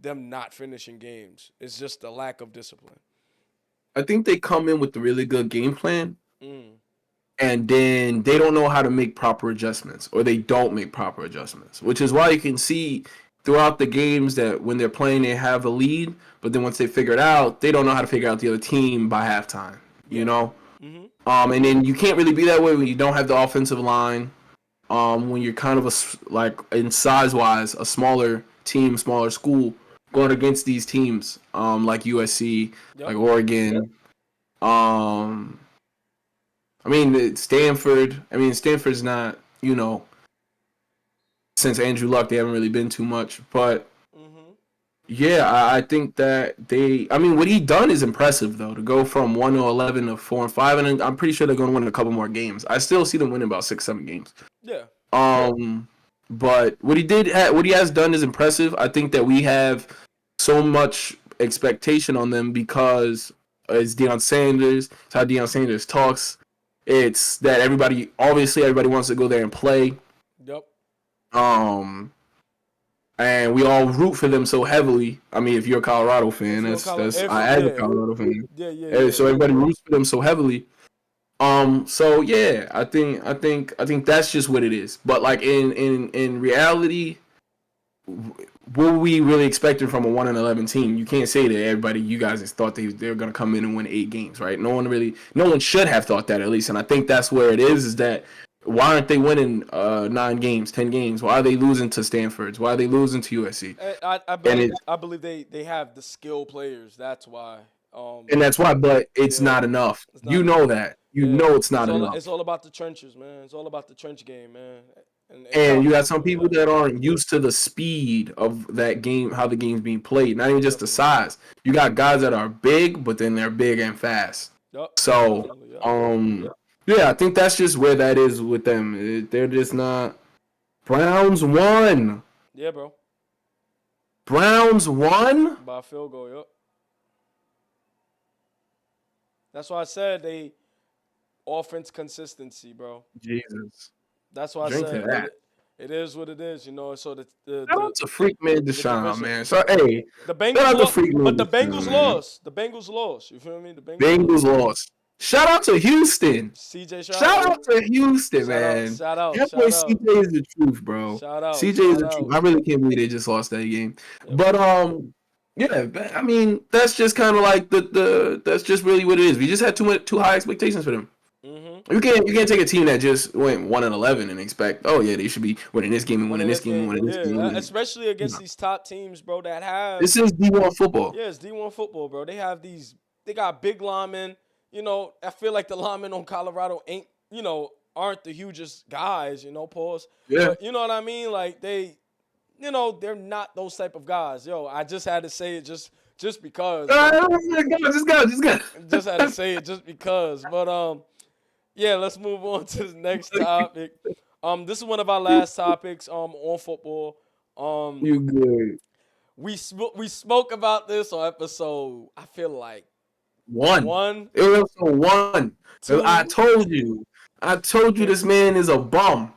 them not finishing games. It's just the lack of discipline. I think they come in with a really good game plan, Mm. and then they don't know how to make proper adjustments, or they don't make proper adjustments, which is why you can see throughout the games that when they're playing, they have a lead, but then once they figure it out, they don't know how to figure out the other team by halftime. You Yeah. know, Mhm. and then you can't really be that way when you don't have the offensive line. When you're kind of like in size wise, a smaller team, smaller school, going against these teams, like USC, like Yep. Oregon. Um, I mean Stanford. I mean Stanford's not, since Andrew Luck, they haven't really been too much, but Mhm. yeah, I think that they. I mean, what he done is impressive though. To go from 1-11 to 4-5, and I'm pretty sure they're going to win a couple more games. I still see them winning about 6, 7 games. Yeah. Um, but what he has done is impressive. I think that we have so much expectation on them because it's Deion Sanders. It's how Deion Sanders talks. It's that everybody wants to go there and play. Yep. Um, and we all root for them so heavily. I mean, if you're a Colorado fan, If you're a that's if I as a yeah, Colorado fan, yeah, yeah, and yeah. so everybody roots for them so heavily. So yeah, I think that's just what it is. But like in reality, what were we really expecting from a 1-11 team? You can't say that you guys just thought they were gonna come in and win 8 games, right? No one should have thought that at least. And I think that's where it is that why aren't they winning 9 games, 10 games? Why are they losing to Stanford's? Why are they losing to USC? I And believe it I believe they have the skill players. That's why. and that's why, but it's Yeah, not enough. it's not You know enough. that. You Yeah, know it's it's not all enough. it's all about the trenches, man. It's all about the trench game, man. And And you got Colorado's some doing people that. that aren't used to the speed of that game, how the game's being played, not even just the Definitely. size. You got guys that are big, but then they're big and fast. Yup. So, Definitely. Yep. yeah, I think that's just where that is with them. They're just not. Browns won. Yeah, bro. Browns won. By a field goal. Yup. That's why I said they offense consistency, bro. Jesus, That's why I drink to said that. it is what it is. So Shout out to Freak Man the Deshaun, division. man. So hey, The shout Bengals out to lost, Freak Man but the Deshaun, Bengals man. lost. The Bengals lost. You feel me? The Bengals lost. Bengals lost. Shout out to Houston. CJ Stroud, Shout baby. out to Houston, Shout out, man. shout out, That boy shout out, CJ is the truth, bro. shout out, CJ is shout the truth. out. I really can't believe they just lost that game. Yeah, But bro. yeah, I mean, that's just kind of like the that's just really what it is. We just had too high expectations for them. Mhm. You can't take a team that just went 1-11 and expect, oh yeah, they should be winning this game and winning Winning this this game and game, winning this game. yeah, And, especially against no. these top teams, bro. That have This is D1 football. yeah, it's D1 football, bro. They have these. They got big linemen. I feel like the linemen on Colorado aren't the hugest guys. Pause. Yeah. But you know what I mean? Like they're not those type of guys. Yo, I just had to say it just because, bro. Just go. Just had to say it just because. But yeah, let's move on to the next topic. This is one of our last topics on football. Um, You good. we spoke about this on episode. I feel like One. one, It was also one. I two. told you. I told you this man is a bum.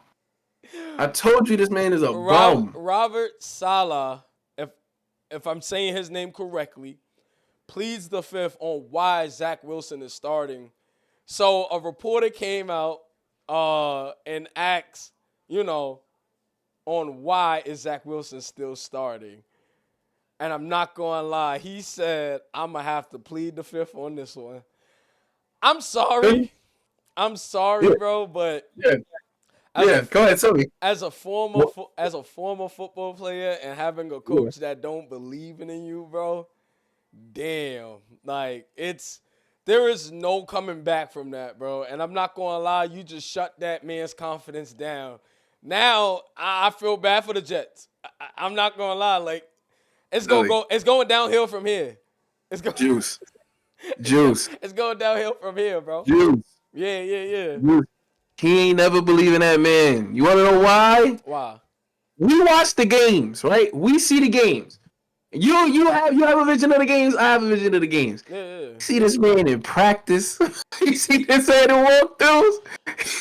I told you this man is a bum. Robert Saleh, if I'm saying his name correctly, pleads the fifth on why Zach Wilson is starting. So a reporter came out and asked, on why is Zach Wilson still starting. And I'm not going to lie. He said, I'm going to have to plead the fifth on this one. I'm sorry. I'm sorry, bro, but go ahead, tell me. As a former football player and having a coach that don't believe in you, bro, damn. Like, there is no coming back from that, bro. And I'm not going to lie, you just shut that man's confidence down. Now, I feel bad for the Jets. I'm not going to lie. Like, it's going downhill from here. Juice. It's going downhill from here, bro. Juice. Yeah. Juice. He ain't never believe in that man. You want to know why? Why? We watch the games, right? We see the games. You have a vision of the games. I have a vision of the games. Yeah. You see this man in practice. You see this man in walkthroughs.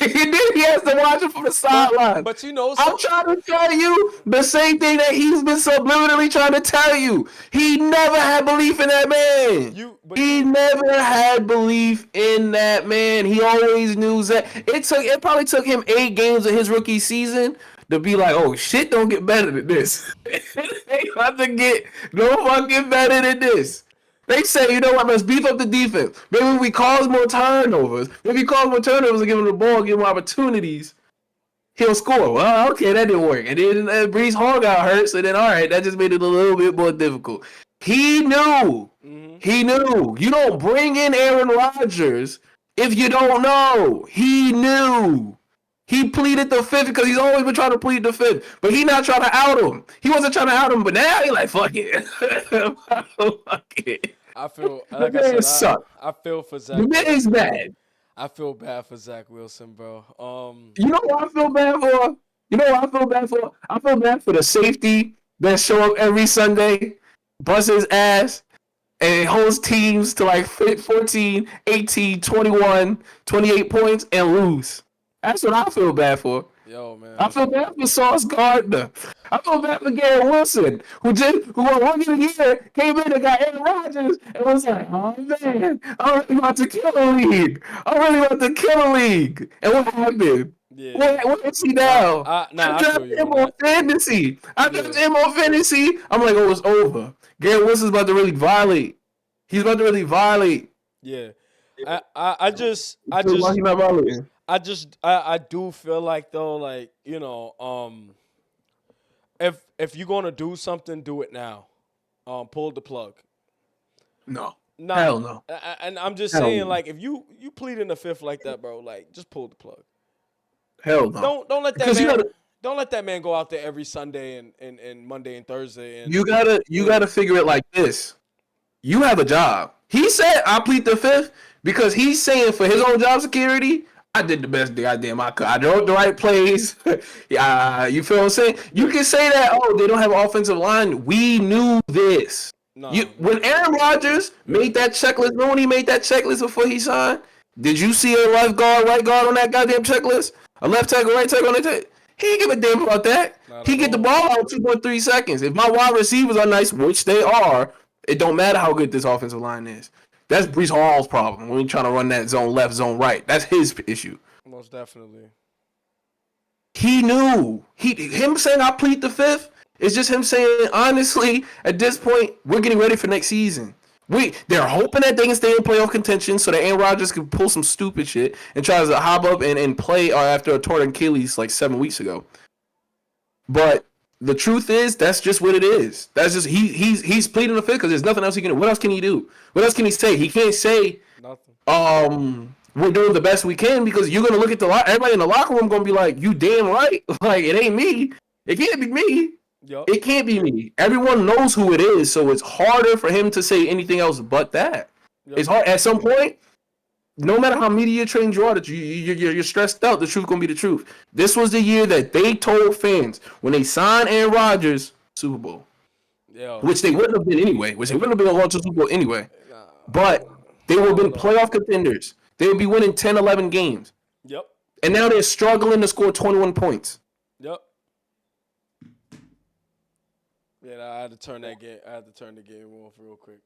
And then he has to watch it from the sideline. But I'm trying to tell you the same thing that he's been subliminally trying to tell you. He never had belief in that man. He never had belief in that man. He always knew that. It probably took him 8 games of his rookie season to be like, oh, shit don't get better than this. They about to get no fucking better than this. They say, you know what, let's beef up the defense. Maybe we cause more turnovers. If we cause more turnovers and give him the ball, give him opportunities, he'll score. Well, okay, that didn't work. And then Breece Hall got hurt, so then, all right, that just made it a little bit more difficult. He knew. Mm-hmm. He knew. You don't bring in Aaron Rodgers if you don't know. He knew. He pleaded the fifth because he's always been trying to plead the fifth, but he not trying to out him. He wasn't trying to out him, but now he like, fuck it. Fuck it. I feel, like I said, I feel for Zach. The man is bad. I feel bad for Zach Wilson, bro. You know what I feel bad for? I feel bad for the safety that show up every Sunday, bust his ass, and holds teams to like 14, 18, 21, 28 points and lose. That's what I feel bad for. Yo, man. I feel bad for Sauce Gardner. I feel bad for Garrett Wilson, who won 1 year, came in and got Aaron Rodgers, and was like, oh, man, I'm really about to kill a league. And what happened? Yeah. What is he now? I drafted him on fantasy. I'm like, oh, it's over. Garrett Wilson's about to really violate. He's about to really violate. Yeah. I do feel like though, like, if you're gonna do something, do it now. Pull the plug. No. Hell no. And I'm just saying, like, if you plead in the fifth like that, bro, like, just pull the plug. Hell no. Don't let that man. Don't let that man go out there every Sunday and Monday and Thursday. And you gotta figure it like this. You have a job. He said I plead the fifth because he's saying for his own job security, I did the best goddamn I could. I drove the right plays. You feel what I'm saying? You can say that, oh, they don't have an offensive line. We knew this. No. When Aaron Rodgers made that checklist, remember when he made that checklist before he signed? Did you see a left guard, right guard on that goddamn checklist? A left tackle, right tackle on that checklist? He didn't give a damn about that. He get the ball out in 2.3 seconds. If my wide receivers are nice, which they are, it don't matter how good this offensive line is. That's Breece Hall's problem when he's trying to run that zone left, zone right. That's his issue. Most definitely. He knew. Him saying I plead the fifth is just him saying, honestly, at this point, we're getting ready for next season. They're hoping that they can stay in playoff contention so that Aaron Rodgers can pull some stupid shit and try to hop up and play after a torn Achilles like 7 weeks ago. But the truth is, that's just what it is. That's just he's pleading the fifth because there's nothing else he can do. What else can he do? What else can he say? He can't say nothing. We're doing the best we can because you're gonna look at everybody in the locker room gonna be like, you damn right. Like, it ain't me. It can't be me. Yep. It can't be me. Everyone knows who it is, so it's harder for him to say anything else but that. Yep. It's hard at some point. No matter how media trained you are, that you're stressed out. The truth gonna be the truth. This was the year that they told fans when they signed Aaron Rodgers, Super Bowl, which they wouldn't have been anyway. Which they wouldn't have been going to Super Bowl anyway. But they would have been playoff contenders. They would be winning 10, 11 games. Yep. And now they're struggling to score 21 points. Yep. Yeah, I had to turn that game. I had to turn the game off real quick.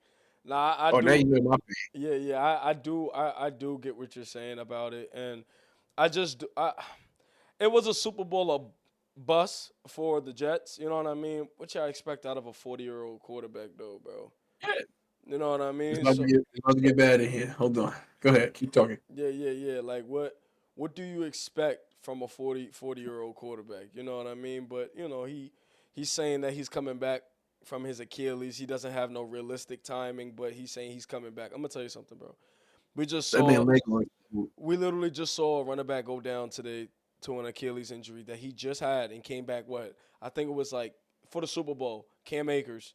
Nah, I Oh, now do. you know my Yeah, yeah, I do. I do get what you're saying about it, and I just do. It was a Super Bowl of bust for the Jets. You know what I mean? What y'all expect out of a 40-year-old quarterback, though, bro? bad. You know what I It's mean? about to So get it's about to get bad in here. Hold on. Go ahead. Keep talking. yeah, yeah, yeah. Like what do you expect from a 40-year-old quarterback? You know what I mean? But he's saying that he's coming back from his Achilles. He doesn't have no realistic timing, but he's saying he's coming back. I'm gonna tell you something, bro. We just That saw man leg like we literally just saw a running back go down today to an Achilles injury that he just had and came back. What I think it was like for the Super Bowl. Cam Akers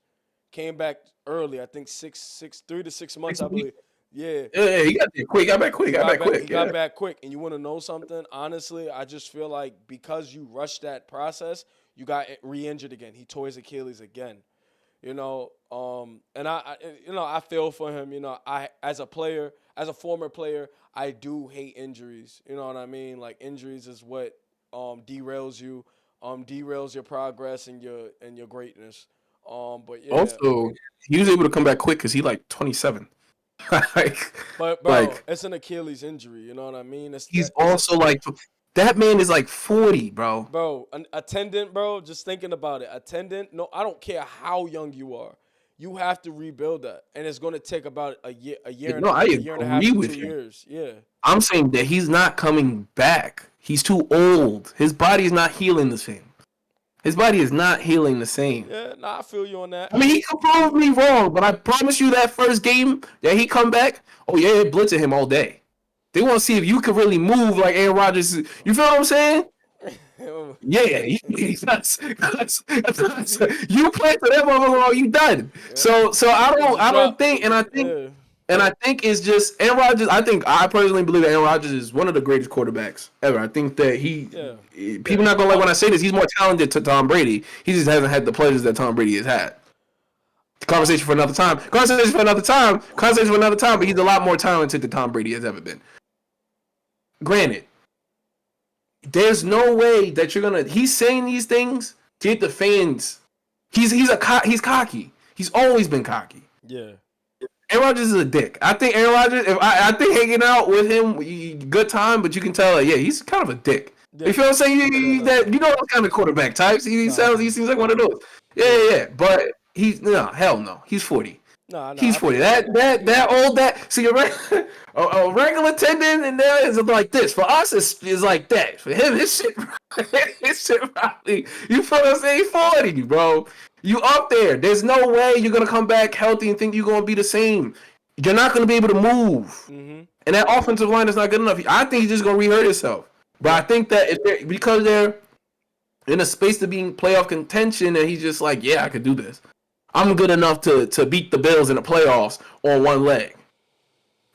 came back early. I think 3 to 6 months, 6 I weeks. believe. Yeah, Yeah, he got there quick. Got back quick. he Got got back back. quick. He Yeah. got back quick. And you want to know something? Honestly, I just feel like because you rushed that process, you got re-injured again. He tore his Achilles again. And I feel for him. I as a player, as a former player, I do hate injuries. You know what I mean? Like injuries is what derails you, derails your progress and your greatness. But yeah, Also, he was able to come back quick because he like 27. like, but bro, like it's an Achilles injury. You know what I mean? It's he's that it's a, also like that man is like 40, bro. bro, a tendon, bro. Just thinking about it, a tendon. No, I don't care how young you are. You have to rebuild that, and it's going to take about No, I a year and a half agree to with two you. years. Yeah, I'm saying that he's not coming back. He's too old. His body is not healing the same. His body is not healing the same. yeah. Nah, I feel you on that. I mean, he could prove me wrong, but I promise you that first game that he come back, oh yeah, they're blitzing him all day. They want to see if you could really move like Aaron Rodgers. You feel what I'm saying? Yeah, you play for that motherfucker, you done. Yeah, So it's a I don't drop. think, Yeah, and I think it's just Aaron Rodgers. I personally believe that Aaron Rodgers is one of the greatest quarterbacks ever. I think that yeah. people not gonna like when I say this. He's more talented to Tom Brady. He just hasn't had the pleasures that Tom Brady has had. Conversation for another time. Conversation for another time. Conversation for another time. But he's a lot more talented than Tom Brady has ever been. Granted, there's no way that you're gonna. He's saying these things to get the fans. He's cocky. He's always been cocky. Yeah, Aaron Rodgers is a dick. I think Aaron Rodgers. If I think hanging out with him, good time, but you can tell, yeah, he's kind of a dick. yeah, You feel what I'm saying? no, You know what kind of quarterback types. no, I He feel seems like one of those. you. Yeah. But he's no hell no. He's 40. No, He's I 40. feel you. That old that. See a regular tendon and there is like this. For us, it's like that. For him, his shit probably. You feel what I'm saying? 40, bro. You up there. There's no way you're gonna come back healthy and think you're gonna be the same. You're not gonna be able to move. Mm-hmm. And that offensive line is not good enough. I think he's just gonna re-hurt himself. But I think that because they're in a space to be in playoff contention, and he's just like, yeah, I could do this. I'm good enough to beat the Bills in the playoffs on one leg.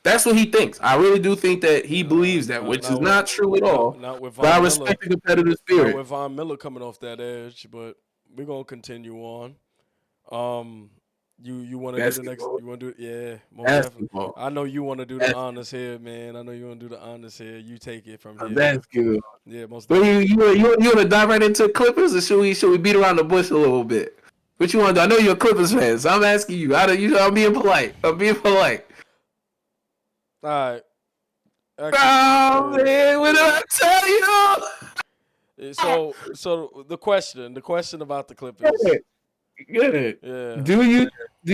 That's what he thinks. I really do think that he believes that, which is not true at all. Not with But I Von Miller. respect the competitive Not spirit. with Von Miller coming off that edge, but we're gonna continue on. You want to do the next? Basketball. You want to do? Yeah, most definitely. Basketball. I know you want to do the honors here, man. I know you want to do the honors here. You take it from here. Basketball. Yeah, most But definitely. you want to dive right into Clippers, or should we beat around the bush a little bit? What you want to do? I know you're a Clippers fan, so I'm asking you. I'm being polite. All right. Oh man, what did I tell you? So the question about the Clippers. Good. Yeah. Do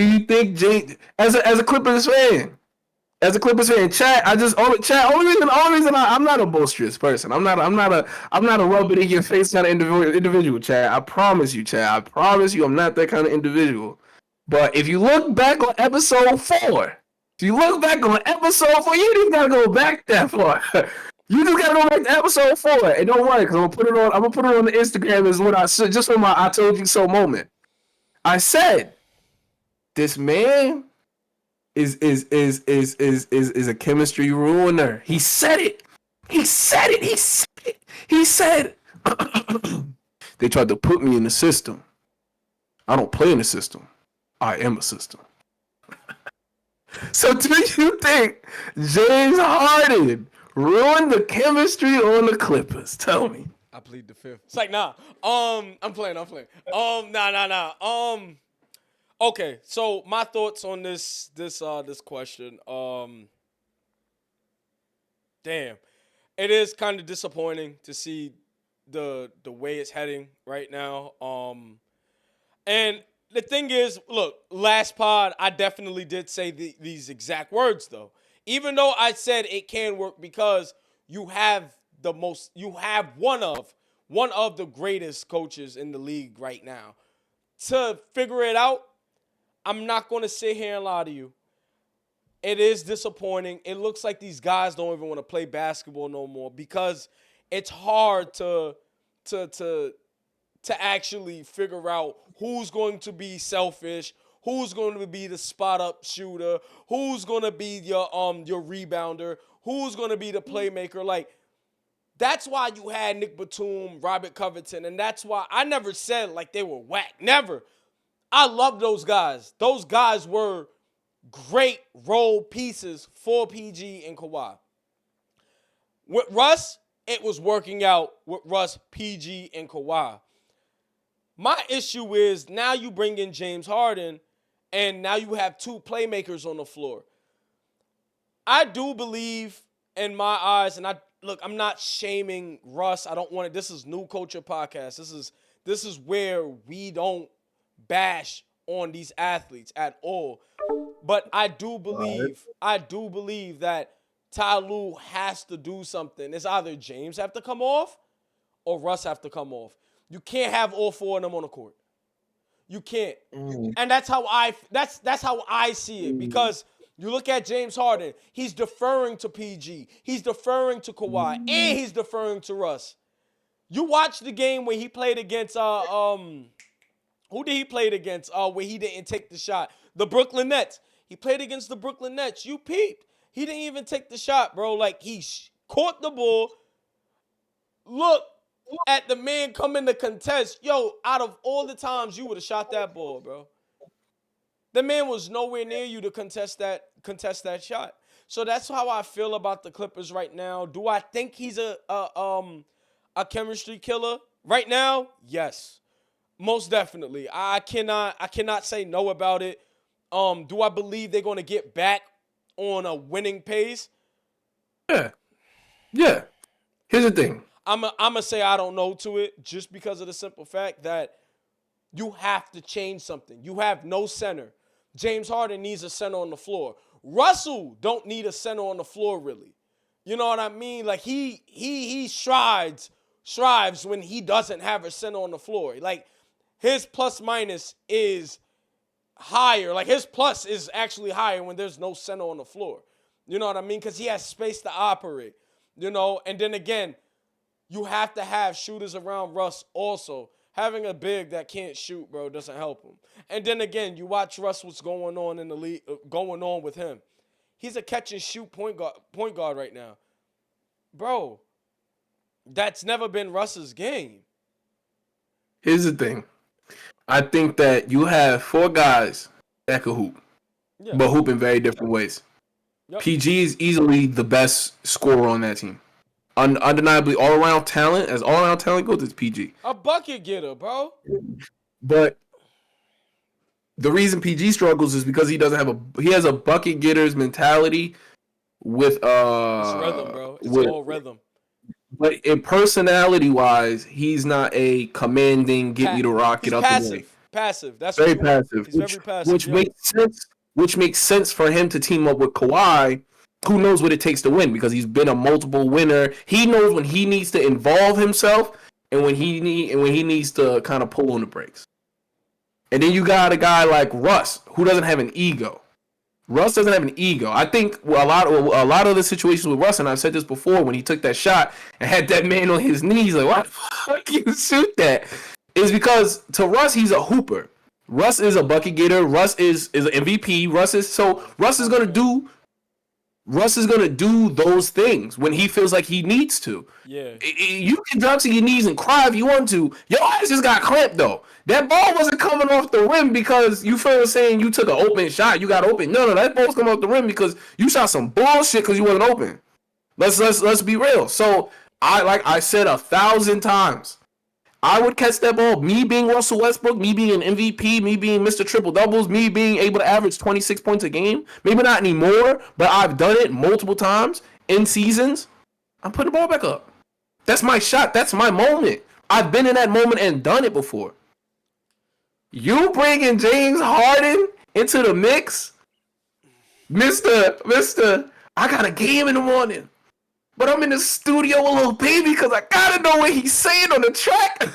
you think Jay as a Clippers fan? As a Clippers fan, chat. Only reason I'm not a boisterous person. I'm not a rub it in your face kind of individual. Chat. I promise you, chat. I promise you, I'm not that kind of individual. But if you look back on episode 4, you just gotta go back that far. You just gotta go back to episode 4, and don't worry, because I'm gonna put it on the Instagram as what I said, just for my I told you so moment. I said, this man is a chemistry ruiner. He said it. He said they tried to put me in the system. I don't play in the system. I am a system. So do you think James Harden ruined the chemistry on the Clippers? Tell me. I plead the fifth. It's like, nah. I'm playing. Nah. Okay, so my thoughts on this question. Damn. It is kind of disappointing to see the way it's heading right now. And the thing is, look, last pod I definitely did say these exact words though. Even though I said it can work because you have one of the greatest coaches in the league right now. To figure it out, I'm not going to sit here and lie to you. It is disappointing. It looks like these guys don't even want to play basketball no more because it's hard to actually figure out who's going to be selfish, who's going to be the spot up shooter, who's going to be your rebounder, who's going to be the playmaker. Like, that's why you had Nick Batum, Robert Covington, and that's why I never said like they were whack. Never. I love those guys. Those guys were great role pieces for PG and Kawhi. With Russ, it was working out with Russ, PG, and Kawhi. My issue is now you bring in James Harden, and now you have two playmakers on the floor. I do believe, in my eyes, and I'm not shaming Russ. I don't want to. This is New Culture Podcast. This is where we don't bash on these athletes at all. But I do believe that Ty Lue has to do something. It's either James have to come off or Russ have to come off. You can't have all four of them on the court. You can't. And that's how I see it. Because you look at James Harden, he's deferring to PG, he's deferring to Kawhi, and he's deferring to Russ. You watch the game when he played against who did he play against where he didn't take the shot? The Brooklyn Nets. He played against the Brooklyn Nets. You peeped. He didn't even take the shot, bro. Like, he caught the ball. Look at the man coming to contest. Yo, out of all the times you would have shot that ball, bro. The man was nowhere near you to contest that shot. So that's how I feel about the Clippers right now. Do I think he's a chemistry killer right now? Yes. Most definitely. I cannot say no about it. Do I believe they're going to get back on a winning pace? Yeah. Here's the thing. I'm gonna say I don't know to it just because of the simple fact that you have to change something. You have no center. James Harden needs a center on the floor. Russell don't need a center on the floor really. You know what I mean? Like he strives when he doesn't have a center on the floor. Like his plus minus is higher. Like his plus is actually higher when there's no center on the floor. You know what I mean? Because he has space to operate. You know, and then again, you have to have shooters around Russ also. Having a big that can't shoot, bro, doesn't help him. And then again, you watch Russ, what's going on in the league, going on with him. He's a catch and shoot point guard right now. Bro, that's never been Russ's game. Here's the thing. I think that you have four guys that could hoop, but hoop in very different ways. Yep. PG is easily the best scorer on that team. Undeniably, all-around talent, as all-around talent goes, it's PG. A bucket getter, bro. But the reason PG struggles is because he has a bucket getter's mentality with it's rhythm, bro. It's all rhythm. But in personality-wise, he's not a commanding, get me the rock, get up the way. Passive. That's very passive. He's very passive. Which makes sense for him to team up with Kawhi, who knows what it takes to win because he's been a multiple winner. He knows when he needs to involve himself and when he needs to kind of pull on the brakes. And then you got a guy like Russ who doesn't have an ego. Russ doesn't have an ego. I think a lot of the situations with Russ, and I've said this before, when he took that shot and had that man on his knees, like, why the fuck you shoot that? Is because to Russ, he's a hooper. Russ is a bucket getter. Russ is an MVP. Russ is gonna do those things when he feels like he needs to. Yeah. You can drop to your knees and cry if you want to. Your ass just got clamped though. That ball wasn't coming off the rim because you feel saying you took an open shot. You got open. No, that ball's coming off the rim because you shot some bullshit because you wasn't open. Let's be real. So Like I said 1,000 times, I would catch that ball. Me being Russell Westbrook, me being an MVP, me being Mr. Triple Doubles, me being able to average 26 points a game. Maybe not anymore, but I've done it multiple times in seasons. I'm putting the ball back up. That's my shot. That's my moment. I've been in that moment and done it before. You bringing James Harden into the mix, Mister. I got a game in the morning, but I'm in the studio with little baby because I gotta know what he's saying on the track.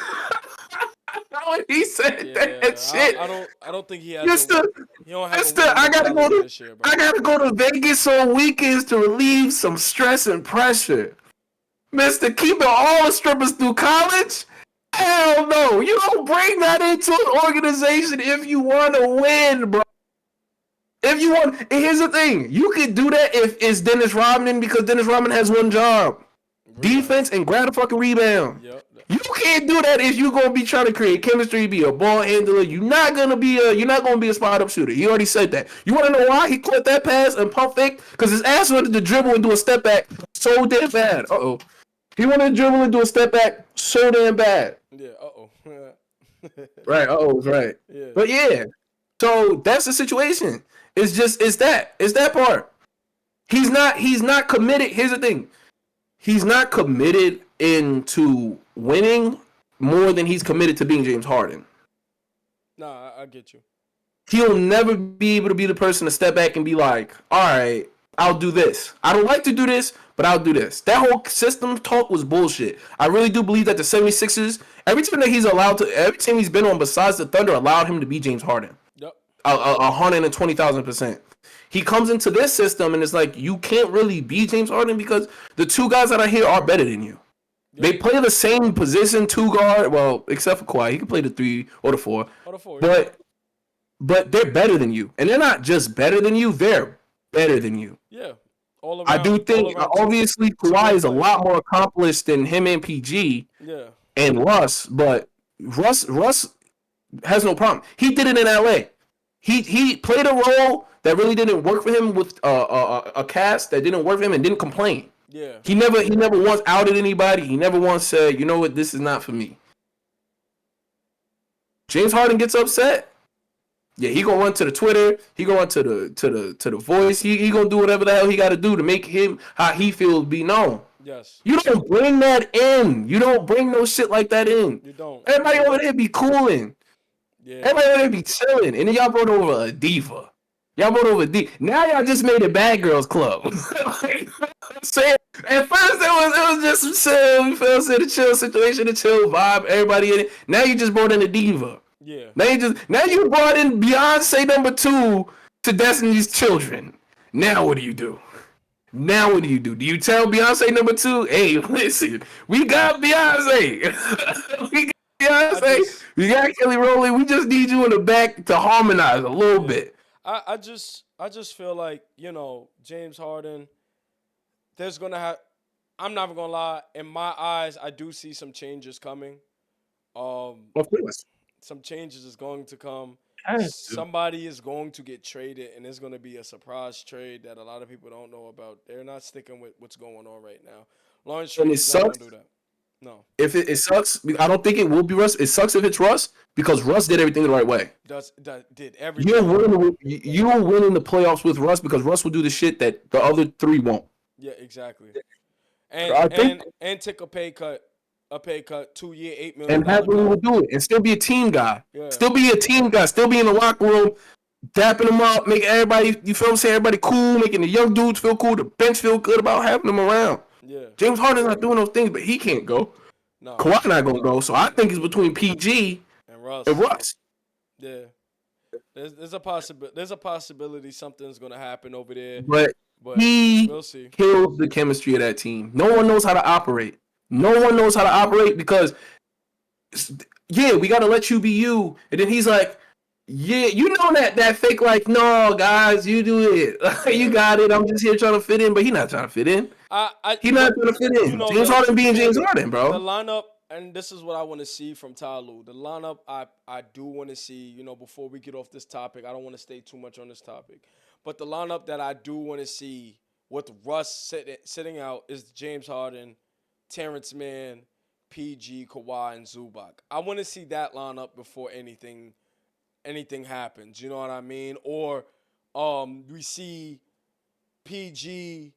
When he said that shit. I don't think he has. Mister, I gotta go to this year, I gotta go to Vegas on weekends to relieve some stress and pressure. Mister, keeping all the strippers through college. Hell no. You don't bring that into an organization if you want to win, bro. If you want, and here's the thing. You could do that if it's Dennis Rodman because Dennis Rodman has one job. Defense and grab a fucking rebound. Yep. You can't do that if you're gonna be trying to create chemistry, be a ball handler. You're not gonna be a spot up shooter. He already said that. You wanna know why he caught that pass and pump fake? Because his ass wanted to dribble and do a step back so damn bad. He wanted to dribble and do a step back so damn bad. Yeah, Right, right. Yeah. But yeah. So that's the situation. It's that part. He's not committed. Here's the thing. He's not committed into winning more than he's committed to being James Harden. Nah, I get you. He'll never be able to be the person to step back and be like, all right, I'll do this. I don't like to do this, but I'll do this. That whole system talk was bullshit. I really do believe that the 76ers, every team he's been on besides the Thunder allowed him to be James Harden. Yep. 120,000%. He comes into this system and it's like, you can't really be James Harden because the two guys that are here are better than you. Yep. They play the same position, two guard, well, except for Kawhi. He can play the 3 or the 4. But they're better than you. And they're not just better than you, they're better than you. Yeah. All around, I do think, obviously, Kawhi is a lot more accomplished than him and PG and Russ, but Russ has no problem. He did it in LA. He played a role that really didn't work for him with a cast that didn't work for him and didn't complain. Yeah. He never once outed anybody. He never once said, you know what, this is not for me. James Harden gets upset. Yeah, he gonna run to the Twitter. He gonna run to the voice. He gonna do whatever the hell he got to do to make him how he feels be known. Yes. You don't bring that in. You don't bring no shit like that in. You don't. Everybody over there be cooling. Yeah. Everybody over there be chilling, and then y'all brought over a diva. Now y'all just made a bad girls club. I'm saying, at first it was just some chill. We felt a chill situation, a chill vibe. Everybody in it. Now you just brought in a diva. Yeah. Now you brought in Beyonce number 2 to Destiny's Children. Now what do you do? Do you tell Beyonce number 2, hey, listen, we got Beyonce. We got Kelly Rowland. We just need you in the back to harmonize a little bit. I just feel like, James Harden, I'm not even gonna lie, in my eyes, I do see some changes coming. Of course. Some changes is going to come. Somebody is going to get traded, and it's going to be a surprise trade that a lot of people don't know about. They're not sticking with what's going on right now. Lawrence Trade is not going to do that. No. If it sucks, I don't think it will be Russ. It sucks if it's Russ because Russ did everything the right way. Did everything. You'll win in the playoffs with Russ because Russ will do the shit that the other 3 won't. Yeah, exactly. And take a pay cut. 2-year, $8 million. And happily will do it and still be a team guy. Yeah. Still be a team guy. Still be in the locker room, dapping them up, making everybody, you feel what I'm saying? Everybody cool, making the young dudes feel cool, the bench feel good about having them around. Yeah. James Harden's not doing those things, but he can't go. No. Kawhi not gonna go. So I think it's between PG and Russ. Yeah. There's a possibility something's gonna happen over there. But he we'll see. Kills the chemistry of that team. No one knows how to operate. Because, we got to let you be you. And then he's like, that fake, like, no, guys, you do it. You got it. I'm just here trying to fit in. But he's not trying to fit in. He's not trying to fit in. James Harden being James Harden, bro. The lineup, and this is what I want to see from Ty Lue. The lineup I do want to see, before we get off this topic, I don't want to stay too much on this topic. But the lineup that I do want to see with Russ sitting out is James Harden, Terrence Mann, PG, Kawhi, and Zubac. I want to see that lineup before anything happens. You know what I mean? Or we see PG,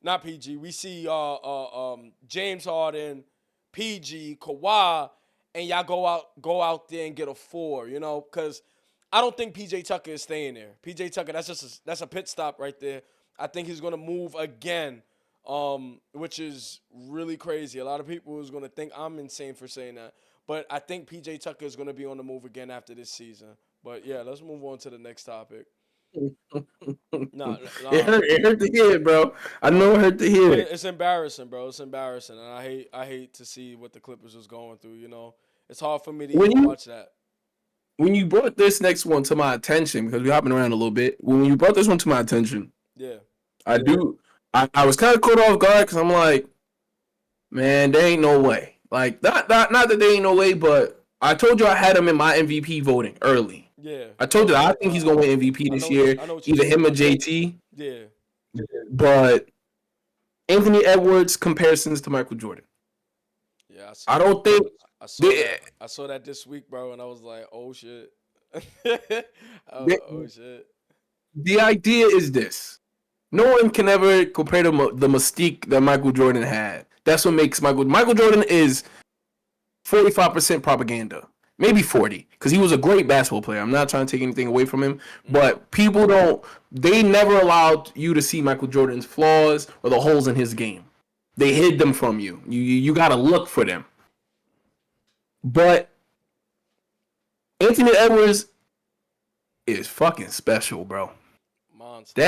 not PG. We see James Harden, PG, Kawhi, and y'all go out there and get a 4. You know, because I don't think PJ Tucker is staying there. PJ Tucker, that's a pit stop right there. I think he's gonna move again, which is really crazy. A lot of people is gonna think I'm insane for saying that, but I think PJ Tucker is gonna be on the move again after this season. But yeah, let's move on to the next topic. Nah, It nah, hurt. It hurt to hear, bro. I know it hurt to hear. it's embarrassing, bro. It's embarrassing, and I hate to see what the Clippers was going through. You know, it's hard for me to When even you watch that. when you brought this next one to my attention, because we're hopping around a little bit. When you brought this one to my attention, Yeah, I was kind of caught off guard because I'm like, man, there ain't no way. Like, not that there ain't no way, but I told you I had him in my MVP voting early. yeah. I told you that I think he's gonna win MVP this year, I know what you either mean. him or JT. Yeah, But Anthony Edwards comparisons to Michael Jordan. yeah. I don't think I saw that this week, bro, and I was like, oh shit. Oh shit. the idea is this. No one can ever compare the mystique that Michael Jordan had. That's what makes Michael Jordan is 45% propaganda. Maybe 40, because he was a great basketball player. I'm not trying to take anything away from him, but they never allowed you to see Michael Jordan's flaws or the holes in his game. They hid them from you. You got to look for them. But Anthony Edwards is fucking special, bro. Monster.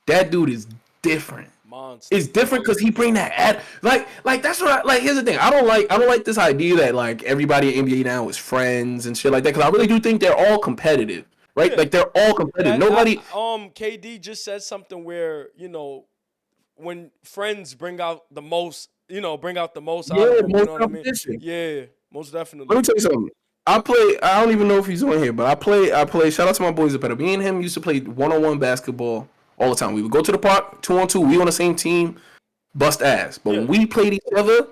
That dude is different. Monster. It's different because he bring that like that's what here's the thing. I don't like this idea that like everybody in NBA now is friends and shit like that, because I really do think they're all competitive, right? Yeah. Like they're all competitive. KD just said something where, you know, when friends bring out the most out of them, you know what I mean? Yeah, most definitely. Let me tell you something. I don't even know if he's on here, but I play shout out to my boys up there. Me and him used to play one-on-one basketball all the time. We would go to the park, 2-on-2, we on the same team, bust ass. But when we played each other,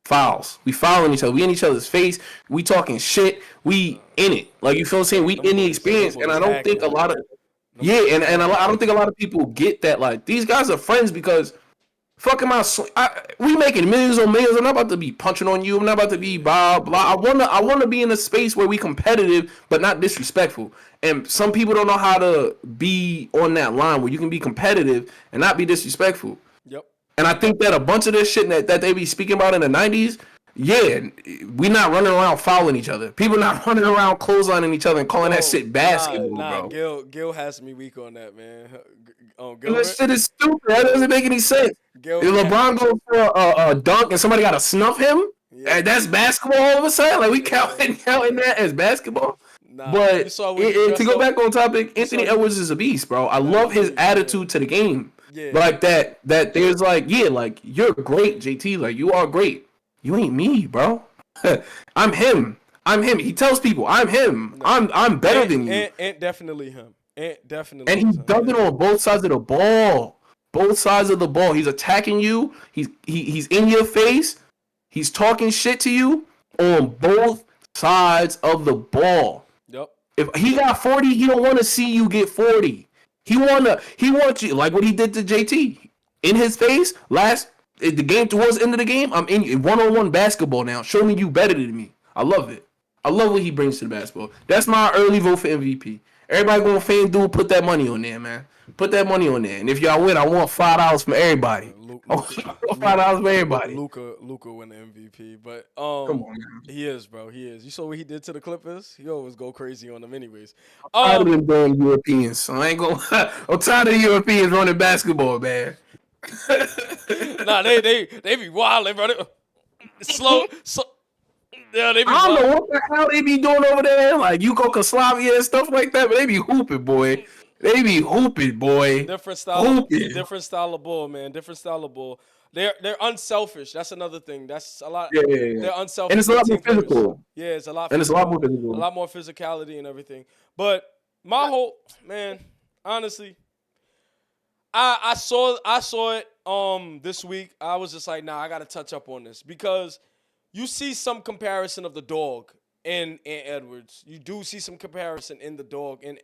fouls. We fouling each other. We in each other's face. We talking shit. We in it. Like, you feel what I'm saying? We in the experience. And I don't think a lot of I don't think a lot of people get that. Like, these guys are friends because fuck am we making millions on millions. I'm not about to be punching on you. I'm not about to be blah blah. I wanna be in a space where we competitive but not disrespectful. And some people don't know how to be on that line where you can be competitive and not be disrespectful. Yep. And I think that a bunch of this shit that they be speaking about in the 90s, we not running around fouling each other. People not running around clotheslining each other and calling that shit basketball, bro. Gil has me weak on that, man. That shit is stupid. That doesn't make any sense. If LeBron goes for a dunk and somebody got to snuff him, and that's basketball all of a sudden? Like, we counting that as basketball? But to go back on topic, Anthony Edwards is a beast, bro. I love his attitude to the game. Yeah. Like that there's like, like, you're great, JT. Like, you are great. You ain't me, bro. I'm him. He tells people, I'm him. No. I'm better than you. And definitely him. And he does it on both sides of the ball. Both sides of the ball. He's attacking you. He's in your face. He's talking shit to you on both sides of the ball. Yep. If he got 40, he don't want to see you get 40. He wants you, like what he did to JT. In his face, the game towards the end of the game, I'm in one-on-one basketball now. Show me you better than me. I love it. I love what he brings to the basketball. That's my early vote for MVP. Everybody going FanDuel, put that money on there, man. Put that money on there. And if y'all win, I want $5 from everybody. $5 for everybody. Luka win the MVP, but come on, man. He is, bro. He is. You saw what he did to the Clippers? He always go crazy on them, anyways. I'm tired of them damn Europeans. So I ain't gonna. I'm tired of the Europeans running basketball, man. Nah, they be wilding, bro. Slow. Yeah, they be I don't know what the hell they be doing over there, like Yugoslavia and stuff like that, but they be hooping, boy. They be hooping, boy. Different style of ball, man. Different style of ball. They're unselfish. That's another thing. That's a lot. Yeah. They're unselfish. And it's a lot more physical. Yeah, it's a lot. And it's a lot more physical. A lot more physicality and everything. But my whole honestly, I saw it this week. I was just like, nah, I gotta touch up on this because you see some comparison of the dog in Edwards. You do see some comparison in the dog in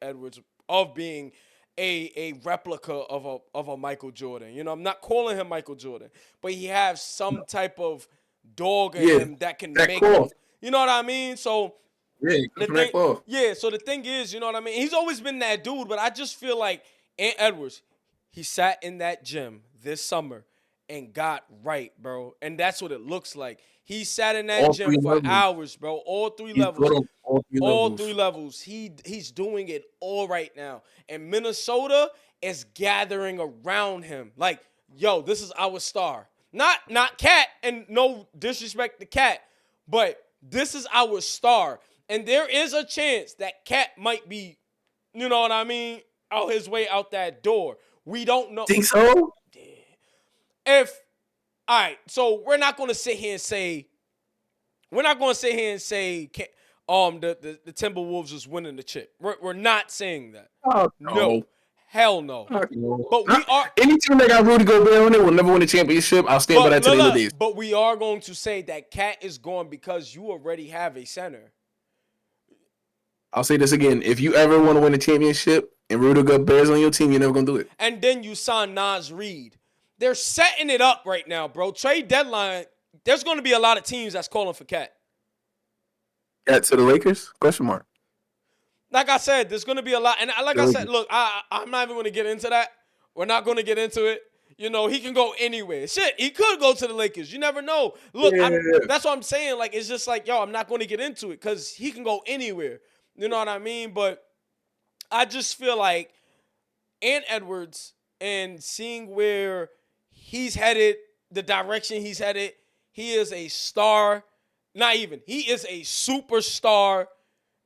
Edwards of being a replica of a Michael Jordan. You know, I'm not calling him Michael Jordan, but he has some type of dog in him that can that make claw. him. You know what I mean? So Yeah, the from that thing, claw. yeah. So the thing is, you know what I mean. He's always been that dude, but I just feel like Ant Edwards, he sat in that gym this summer and got right, bro. And that's what it looks like. He sat in that All gym three for levels. hours, bro. All three He's levels. good on all three All levels. three levels. He's doing it all right now. And Minnesota is gathering around him. Like, yo, this is our star. Not Cat, and no disrespect to Cat, but this is our star. And there is a chance that Cat might be, you know what I mean, out his way out that door. We don't know. Think so? If all right, so we're not gonna sit here and say the Timberwolves is winning the chip. We're not saying that. Oh, No. Hell no. But we are any team that got Rudy Gobert on it will never win a championship. I'll stand by that to the end of the day. But we are going to say that Cat is gone because you already have a center. I'll say this again. If you ever want to win a championship and Rudy Gobert's on your team, you're never going to do it. And then you sign Naz Reid. They're setting it up right now, bro. Trade deadline, there's going to be a lot of teams that's calling for Cat. Cat to the Lakers? Question mark. Like I said, there's going to be a lot. And like I said, look, I'm not even going to get into that. We're not going to get into it. You know, he can go anywhere. Shit, he could go to the Lakers. You never know. Look, that's what I'm saying. Like, it's just like, yo, I'm not going to get into it because he can go anywhere. You know what I mean? But I just feel like Ant Edwards and seeing where he's headed, the direction he's headed, he is a star. Not even. He is a superstar.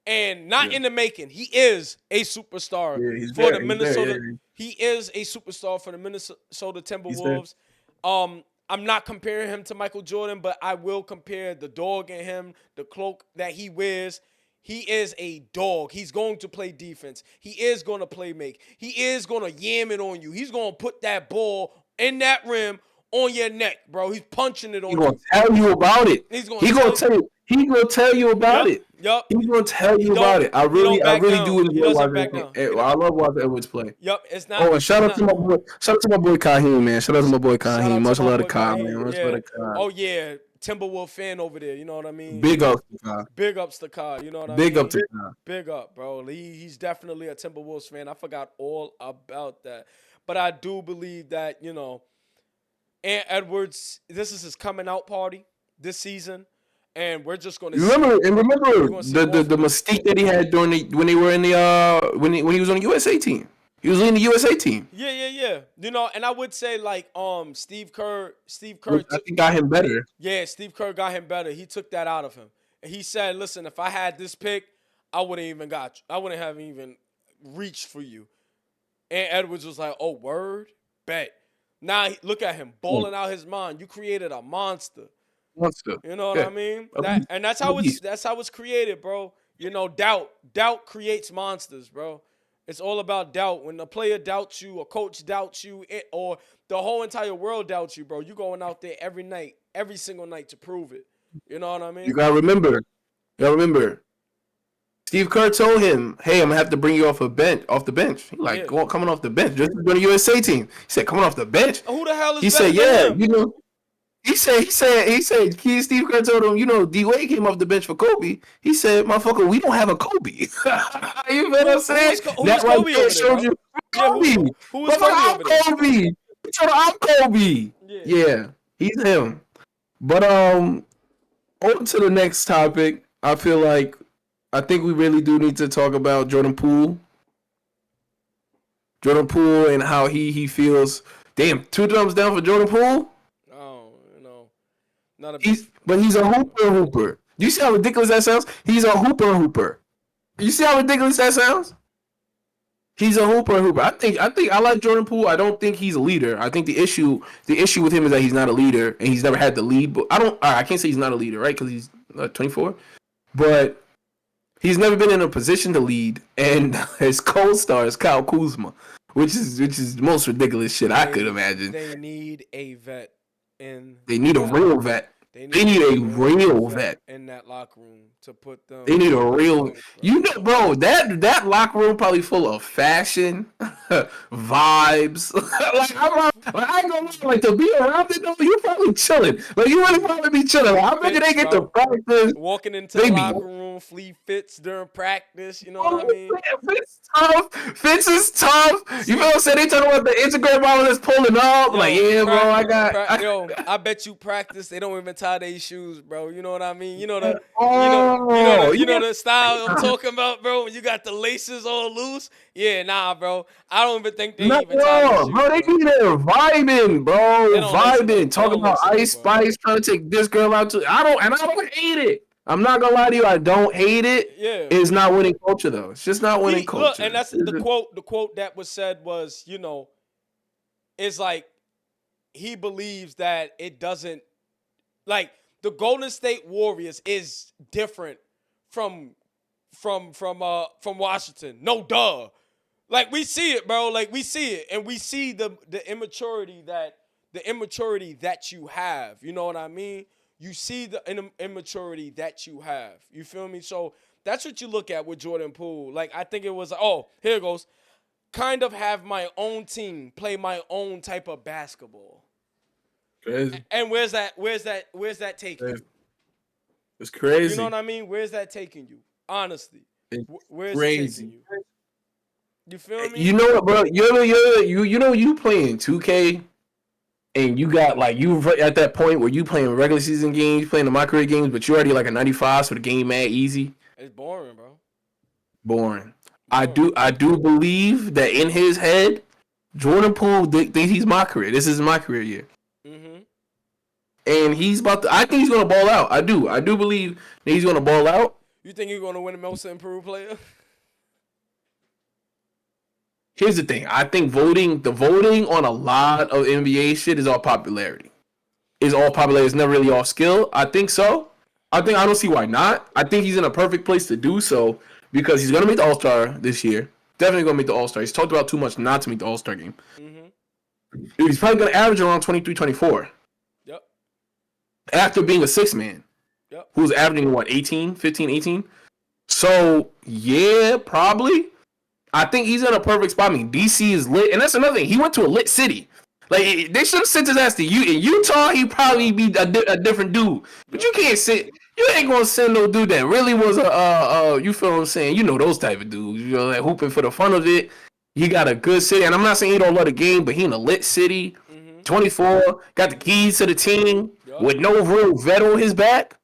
And not in the making. He is a superstar for the Minnesota. He is a superstar for the Minnesota Timberwolves. I'm not comparing him to Michael Jordan, but I will compare the dog in him, the cloak that he wears. He is a dog. He's going to play defense. He is going to play make. He is going to yam it on you. He's going to put that ball in that rim on your neck, bro. He's punching it on you. He's going to tell you about it. He's going to tell you about it. Yep. He's going to tell you about it. I really do enjoy watching. I love watching Edwards play. Yep. It's not. Oh, and shout out to my boy Kaheem, man. Shout out to my boy Kaheem. Much love to Kai, man. Much love to Kai. Oh yeah, Timberwolf fan over there. You know what I mean? Big ups to Kai. Big ups to Kai. You know what I mean? Big up to Kai. Big up, bro. He's definitely a Timberwolves fan. I forgot all about that, but I do believe that Ant Edwards. This is his coming out party this season. And we're just going to remember the mystique that he had when they were in the when he was on the USA team. He was in the USA team. Yeah. And I would say like Steve Kerr I think got him better. Yeah, Steve Kerr got him better. He took that out of him. And he said, "Listen, if I had this pick, I wouldn't have even reached for you." And Edwards was like, "Oh, word? Bet." Now look at him balling out his mind. You created a monster. You know what I mean? That's how it's created, bro. Doubt creates monsters, bro. It's all about doubt. When a player doubts you, a coach doubts you, or the whole entire world doubts you, bro. You going out there every single night to prove it. You know what I mean? You gotta remember. Steve Kerr told him, "Hey, I'm gonna have to bring you off the bench." He coming off the bench just to go to the USA team. He said, "Coming off the bench." Who the hell is? He said, "Yeah, He said, Steve Kerr told him, D-Wade came off the bench for Kobe. He said, motherfucker, we don't have a Kobe. You know what I'm saying? That's why we showed you Kobe. Who was Kobe? Kobe. He told him, I'm Kobe. Yeah, he's him. But on to the next topic. I think we really do need to talk about Jordan Poole. And how he feels. Damn, 2 thumbs down for Jordan Poole? But he's a hooper. Do you see how ridiculous that sounds? He's a hooper. You see how ridiculous that sounds? He's a hooper. I think I like Jordan Poole. I don't think he's a leader. I think the issue with him is that he's not a leader and he's never had the lead. But I can't say he's not a leader, right? Because he's 24. But he's never been in a position to lead. And his co-star is Kyle Kuzma, which is the most ridiculous shit I could imagine. They need a vet in. They need a real vet. They need a real vet in that locker room to put them. They need a real, bro. That locker room probably full of fashion, vibes. I ain't gonna lie, like to be around it though. You probably chilling. Like you really probably be chilling. Like, I bet they get to practice. Walking into the locker room, flea fits during practice. You know what I mean? Fits is tough. You know what I'm saying? They talking about the Instagram model that's pulling up. Like, yeah, bro, I got. Yo, I bet you practice. They don't even tie their shoes, bro. You know what I mean? You know the. You know the style I'm talking about, bro. When you got the laces all loose, yeah, nah, bro. I don't even think they even tie their shoes, bro. They be there vibing, bro. Vibing, talking about Ice Spice, trying to take this girl out to. I don't hate it. I'm not gonna lie to you. I don't hate it. Yeah, it's not winning culture though. It's just not winning culture. Look, and that's the quote. The quote that was said was, it's like he believes that it doesn't like the Golden State Warriors is different from Washington. No duh. Like we see it, bro. Like we see it, and we see the immaturity that you have. You know what I mean? You see the immaturity that you have. You feel me? So that's what you look at with Jordan Poole. Like I think it was, here it goes. Kind of have my own team, play my own type of basketball. Crazy. And where's that taking you? It's crazy. You know what I mean? Where's that taking you? Honestly, where's crazy. It taking you? You feel me? You know what, bro? You playing 2K, and you got like you at that point where you playing regular season games, playing the my career games, but you already like a 95, so the game mad easy. It's boring, bro. Boring. I do believe that in his head, Jordan Poole thinks he's my career. This is my career year. Mm-hmm. And he's about to. I think he's gonna ball out. I do believe that he's gonna ball out. You think he's gonna win the most improved player? Here's the thing. I think the voting on a lot of NBA shit is all popularity. It's never really all skill. I think so. I don't see why not. I think he's in a perfect place to do so because he's gonna make the All-Star this year. Definitely gonna make the All-Star. He's talked about too much not to make the All-Star game. Mm-hmm. He's probably gonna average around 23, 24. Yep. After being a six man. Yep. Who's averaging what, 18, 15, 18? So yeah, probably. I think he's in a perfect spot. I mean, DC is lit, and that's another thing. He went to a lit city. Like they should have sent his ass to in Utah. He'd probably be a different dude. But you can't sit. You ain't gonna send no dude that really was you feel what I'm saying? You know those type of dudes. You know, like hooping for the fun of it. He got a good city, and I'm not saying he don't love the game, but he in a lit city. Mm-hmm. 24, got the keys to the team with no real vet on his back.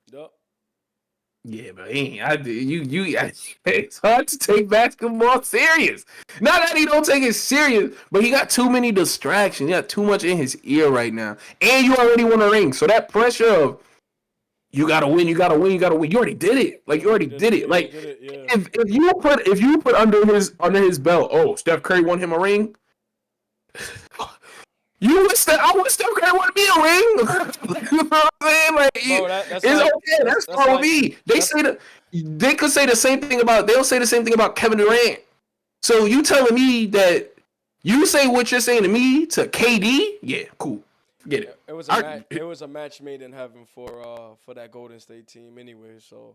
Yeah, but it's hard to take basketball serious. Not that he don't take it serious, but he got too many distractions. He got too much in his ear right now. And you already won a ring. So that pressure of you gotta win. You already did it. Like you already did it. Like if you put under his belt, oh, Steph Curry won him a ring. I want Steph Curry want me a ring. You know what I'm saying? Like, bro, it's okay. That's for me. They could say the same thing about. They'll say the same thing about Kevin Durant. So you telling me that you say what you're saying to me to KD? Yeah, cool. Get it. It was a match made in heaven for that Golden State team anyway. So.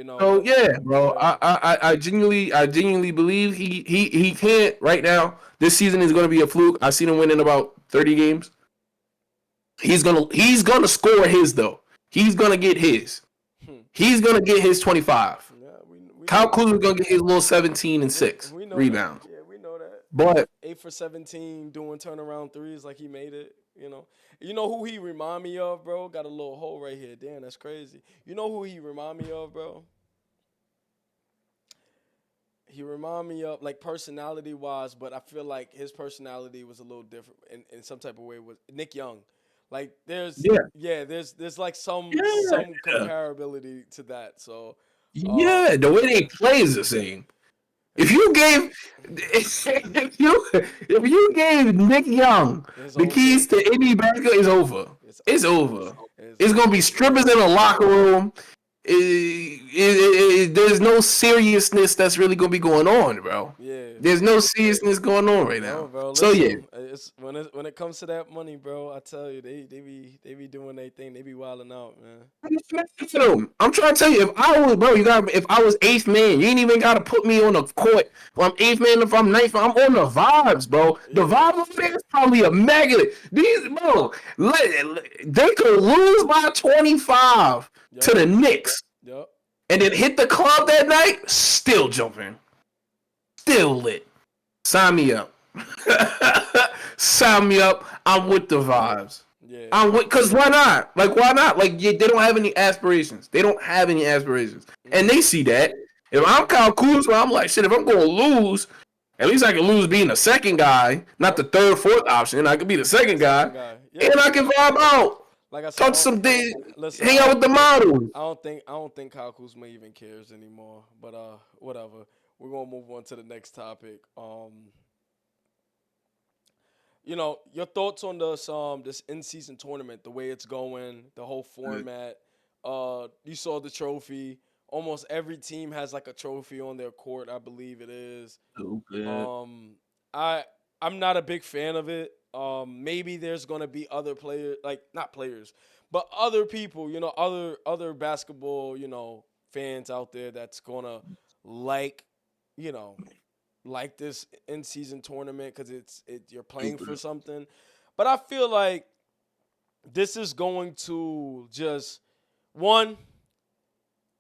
So yeah, bro. I genuinely believe he can't right now. This season is gonna be a fluke. I've seen him win in about 30 games. He's gonna score his though. He's gonna get his. He's gonna get his 25. Yeah, we Kyle Kuzma's gonna get his little 17 and 6 rebounds. Yeah, we know that. But 8 for 17 doing turnaround threes like he made it. You know who he remind me of, bro? Got a little hole right here. Damn, that's crazy. You know who he remind me of, bro? He remind me of, like, personality-wise, but I feel like his personality was a little different in some type of way with Nick Young. Like, there's like some comparability to that. So the way they play is the same. If you gave Nick Young the keys to any basketball, it's over. It's over. It's gonna be strippers in a locker room. there's no seriousness that's really gonna be going on, bro. Yeah. There's no seriousness going on right No, now. bro. So yeah, Listen, it's when it comes to that money, bro. I tell you, they be doing their thing. They be wilding out, man. I'm trying to tell you, if I was, bro, if I was eighth man, you ain't even gotta put me on the court. If I'm eighth man, if I'm ninth, I'm on the vibes, bro. The vibe over there is probably immaculate. These, bro, they could lose by 25 to the Knicks, and then hit the club that night, still jumping, still lit. Sign me up. Sign me up. I'm with the vibes. Yeah. I'm with, cause why not? Like, why not? Like, they don't have any aspirations. They don't have any aspirations, and they see that. If I'm Kyle Kuzma, I'm like, shit. If I'm gonna lose, at least I can lose being the second guy, not the third, fourth option. I could be the second guy, and I can vibe out. Like I said, touch some days, hang out with the models. I don't think Kyle Kuzma even cares anymore. But whatever. We're gonna move on to the next topic. You know, your thoughts on this in-season tournament, the way it's going, the whole format. You saw the trophy. Almost every team has like a trophy on their court, I believe it is. I'm not a big fan of it. Maybe there's gonna be other players, like not players, but other people, you know, other basketball, you know, fans out there that's gonna like, you know, like this in-season tournament because you're playing for something. But I feel like this is going to just one.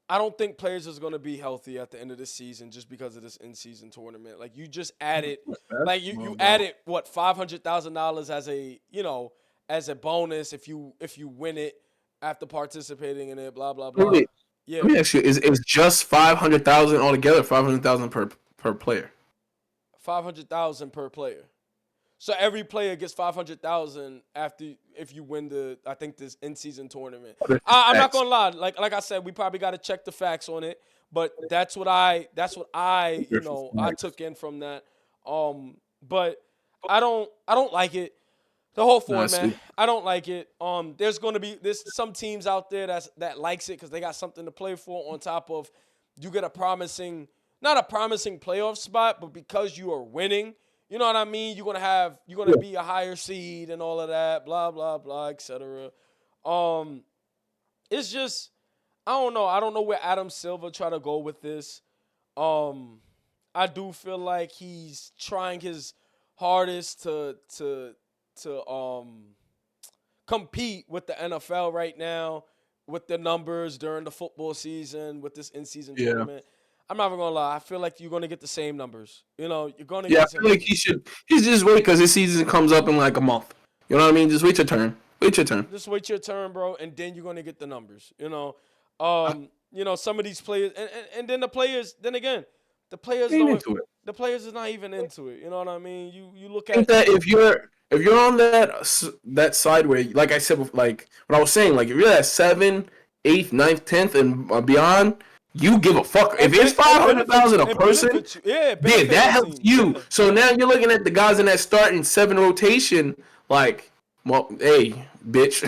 I don't think players is going to be healthy at the end of the season just because of this in-season tournament. Like you just added, like you added what $500,000 as a, you know, as a bonus if you win it after participating in it. Blah blah blah. Wait, yeah. Let me ask you: Is just 500,000 altogether? 500,000 per player. 500,000 per player. So every player gets 500,000 if you win this in-season tournament. I'm not gonna lie, like I said, we probably got to check the facts on it, but that's what I you know I took in from that. But I don't like it. The whole format, I don't like it. There's some teams out there that likes it because they got something to play for. On top of you get not a promising playoff spot, but because you are winning. You know what I mean? You're gonna be a higher seed and all of that, blah blah blah, etc. It's just I don't know. I don't know where Adam Silver try to go with this. I do feel like he's trying his hardest to compete with the NFL right now with the numbers during the football season with this in-season tournament. I'm not even gonna lie. I feel like you're gonna get the same numbers. You know, you're gonna. Yeah, I feel like he's just wait because his season comes up in like a month. You know what I mean? Just wait your turn. Just wait your turn, bro, and then you're gonna get the numbers. You know, you know some of these players, and then the players. Then again, the players don't. Into it. The players is not even into it. You know what I mean? You look at that if you're on that side where, like I said, like what I was saying, like if you're at 7th, 8th, 9th, 10th, and beyond. You give a fuck. If it's 500,000 a person, that helps you. Yeah. So now you're looking at the guys in that starting 7 rotation, like, well, hey, bitch.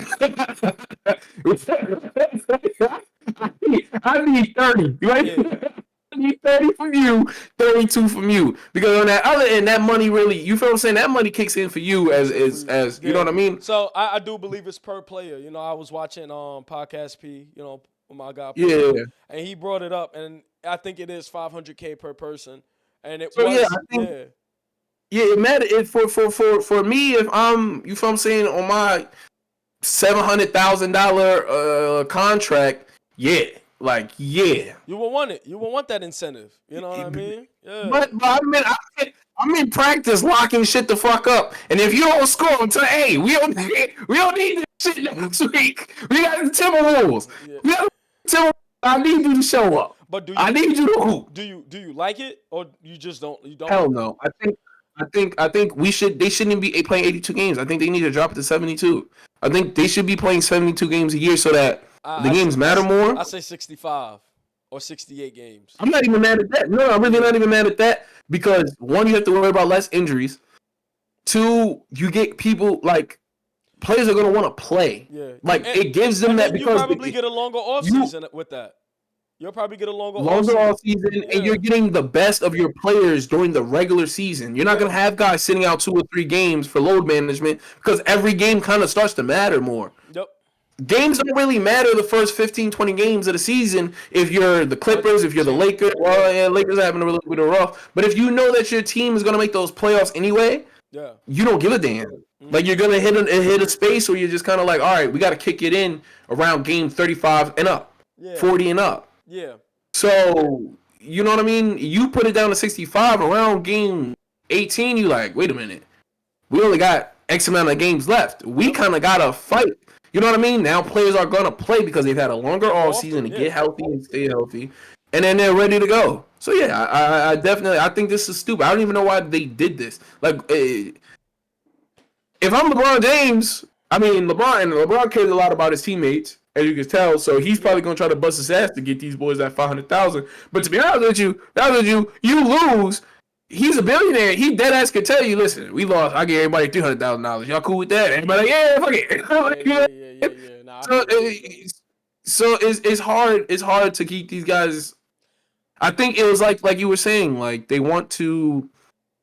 I need 30, right? Yeah. I need 30 from you, 32 from you. Because on that other end, that money really, you feel what I'm saying? That money kicks in for you as you know what I mean? So I do believe it's per player. You know, I was watching Podcast P, you know, my guy, and he brought it up, and I think it is $500K per person, and it was it mattered for me if I'm you feel what I'm saying on my $700,000 contract, you will want it. You will want that incentive. You know what I mean? Yeah. But I'm in practice locking shit the fuck up, and if you don't score until we don't need this shit next week. We got the Timberwolves. Yeah. I need you to show up. But I need you to hoop. Do you like it or you just don't? You don't. Hell no. I think they shouldn't be playing 82 games. I think they need to drop it to 72. I think they should be playing 72 games a year so that the games matter more. I say 65 or 68 games. I'm not even mad at that. No, I'm really not even mad at that because one, you have to worry about less injuries. Two, you get people like. Players are gonna want to play. Yeah, like it gives them that because you probably get a longer offseason with that. You'll probably get a longer all season, and you're getting the best of your players during the regular season. You're not going to have guys sitting out 2 or 3 games for load management because every game kind of starts to matter more. Yep. Games don't really matter the first 15, 20 games of the season if you're the Clippers, if you're the Lakers. Well, yeah, Lakers are having a little bit of rough. But if you know that your team is going to make those playoffs anyway, you don't give a damn. Like, you're going to hit a space where you're just kind of like, all right, we got to kick it in around game 35 and up, 40 and up. Yeah. So, you know what I mean? You put it down to 65 around game 18, you like, wait a minute. We only got X amount of games left. We kind of got to fight. You know what I mean? Now players are going to play because they've had a longer offseason to get healthy and stay healthy. And then they're ready to go. So, yeah, I definitely – I think this is stupid. I don't even know why they did this. Like, if I'm LeBron James, I mean, LeBron cares a lot about his teammates, as you can tell. So he's probably going to try to bust his ass to get these boys that $500,000. But to be honest with you, you lose – he's a billionaire. He dead ass could tell you, listen, we lost. I gave everybody $300,000. Y'all cool with that? Everybody like, yeah, fuck it. Yeah. Nah, so it's hard. It's hard to keep these guys. I think it was like you were saying, like they want to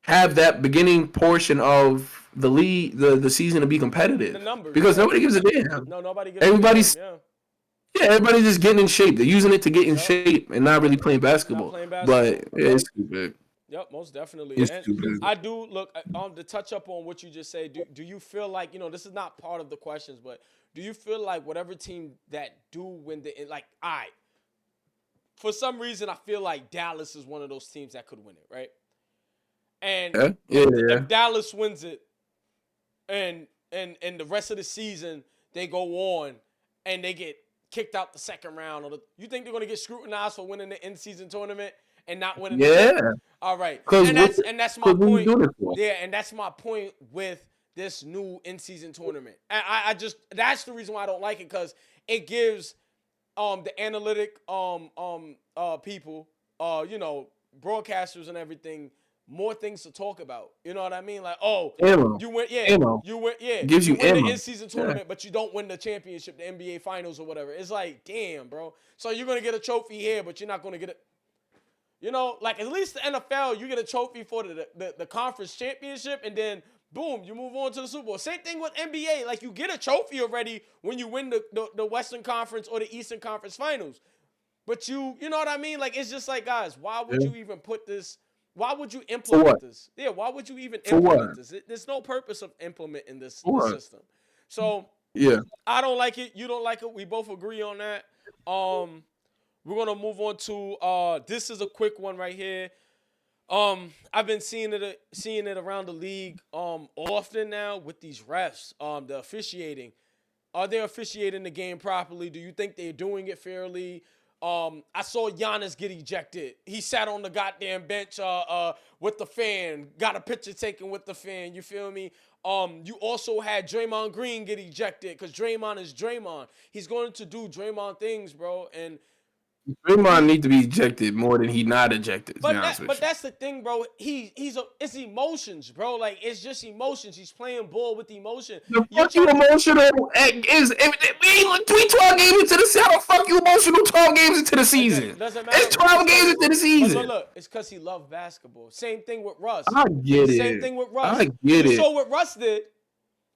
have that beginning portion of the league, the season to be competitive. The numbers, because nobody gives a damn. No, nobody gives a damn. Yeah, everybody's just getting in shape. They're using it to get in shape and not really playing basketball. But it's stupid. Yep, most definitely. And I do look to touch up on what you just say. Do you feel like, this is not part of the questions, but do you feel like whatever team that do win for some reason I feel like Dallas is one of those teams that could win it, right? And if Dallas wins it, and the rest of the season they go on and they get kicked out the second round, you think they're gonna get scrutinized for winning the in-season tournament? And not winning. The all right. And that's my point. Yeah, and that's my point with this new in-season tournament. I just that's the reason why I don't like it, because it gives the analytic people, broadcasters and everything, more things to talk about. You know what I mean? Like, you win, gives you win the in-season tournament, but you don't win the championship, the NBA Finals or whatever. It's like, damn, bro. So you're gonna get a trophy here, but you're not gonna get it. Like at least the NFL, you get a trophy for the conference championship, and then boom, you move on to the Super Bowl. Same thing with NBA. Like you get a trophy already when you win the Western Conference or the Eastern Conference Finals. But you know what I mean? Like it's just like, guys, why would you even put this? Why would you implement this? Yeah, why would you even implement this? There's no purpose of implementing this system. So I don't like it. You don't like it. We both agree on that. We're going to move on to this is a quick one right here. I've been seeing it around the league often now with these refs, the officiating. Are they officiating the game properly? Do you think they're doing it fairly? I saw Giannis get ejected. He sat on the goddamn bench with the fan, got a picture taken with the fan. You feel me? You also had Draymond Green get ejected because Draymond is Draymond. He's going to do Draymond things, bro, and Draymond need to be ejected more than he not ejected. But that's the thing, bro. It's emotions, bro. Like it's just emotions. He's playing ball with emotion. The fuck you emotional is we 12 games into the season. How the fuck you emotional 12 games into the season? Doesn't matter. It's 12 games into the season. But look, it's because he loved basketball. Same thing with Russ. I get it. Same thing with Russ. I get it. So what Russ did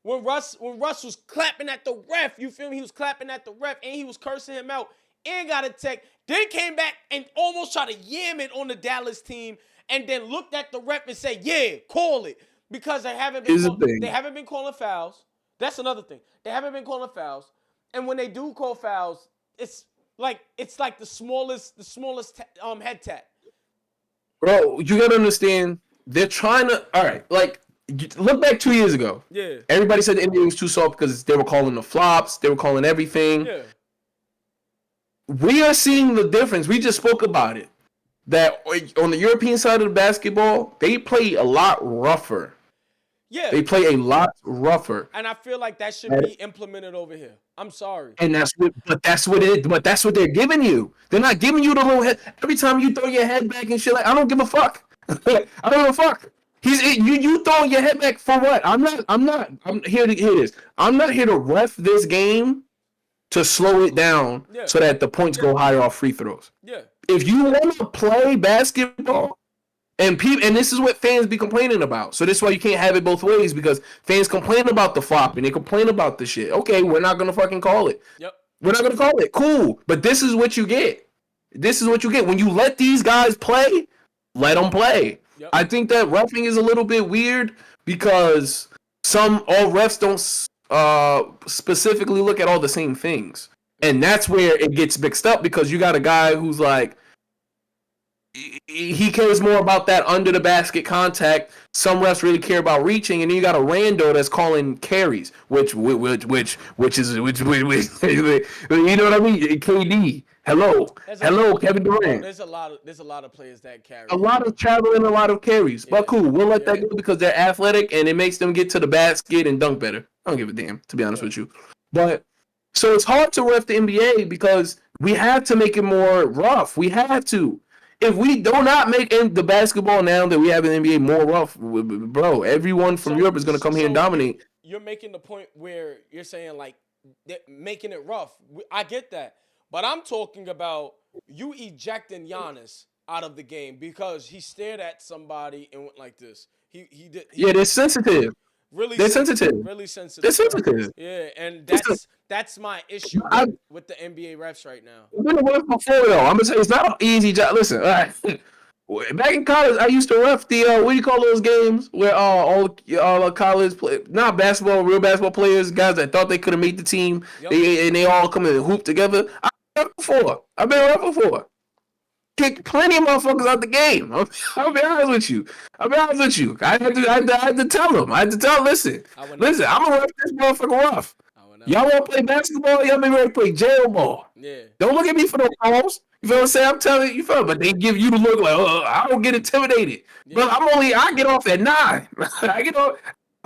when Russ was clapping at the ref, you feel me? He was clapping at the ref and he was cursing him out. And got a tech, then came back and almost tried to yam it on the Dallas team, and then looked at the ref and said, "Yeah, call it," because they haven't been calling fouls. That's another thing. They haven't been calling fouls, and when they do call fouls, it's like the smallest head tap. Bro, you gotta understand. They're trying to. All right, like look back 2 years ago. Yeah. Everybody said the NBA was too soft because they were calling the flops. They were calling everything. Yeah. We are seeing the difference. We just spoke about it. That on the European side of the basketball, they play a lot rougher. Yeah. They play a lot rougher. And I feel like that should be implemented over here. I'm sorry. And that's what they're giving you. They're not giving you the little head. Every time you throw your head back and shit, like I don't give a fuck. I don't give a fuck. You throwing your head back for what? I'm here to hear this. I'm not here to ref this game to slow it down so that the points go higher off free throws. Yeah. If you want to play basketball, and this is what fans be complaining about. So this is why you can't have it both ways, because fans complain about the flop and they complain about the shit. Okay, we're not gonna fucking call it. Yep. We're not gonna call it. Cool. But this is what you get. This is what you get when you let these guys play. Let them play. Yep. I think that roughing is a little bit weird because all refs don't specifically look at all the same things, and that's where it gets mixed up, because you got a guy who's like, he cares more about that under the basket contact. Some refs really care about reaching, and then you got a rando that's calling carries, which is you know what I mean? KD, hello, Kevin Durant. There's a lot of players that carry. A lot of traveling, a lot of carries, but cool. We'll let that go because they're athletic and it makes them get to the basket and dunk better. I don't give a damn, to be honest with you. But so it's hard to ref the NBA because we have to make it more rough. We have to. If we do not make the basketball now that we have in the NBA more rough, bro, everyone from Europe is going to come here and dominate. You're making the point where you're saying, like, making it rough. I get that. But I'm talking about you ejecting Giannis out of the game because he stared at somebody and went like this. They're sensitive. They're sensitive. Really sensitive. They're sensitive. Yeah, and that's my issue with the NBA refs right now. I've been a ref before, though. I'm gonna say it's not an easy job. Listen, all right. Back in college, I used to ref the what do you call those games where all college not basketball, real basketball players, guys that thought they could have made the team, they all come and hoop together. I've been a ref before. Kicked plenty of motherfuckers out the game. I'll be honest with you. I had to tell them. Listen, I'm gonna ref this motherfucker rough. Y'all want to play basketball? Y'all be ready to play jail ball. Yeah. Don't look at me for no calls. You feel what I'm saying? I'm telling you, but they give you the look like, I don't get intimidated. Yeah. But I get off at 9. I get off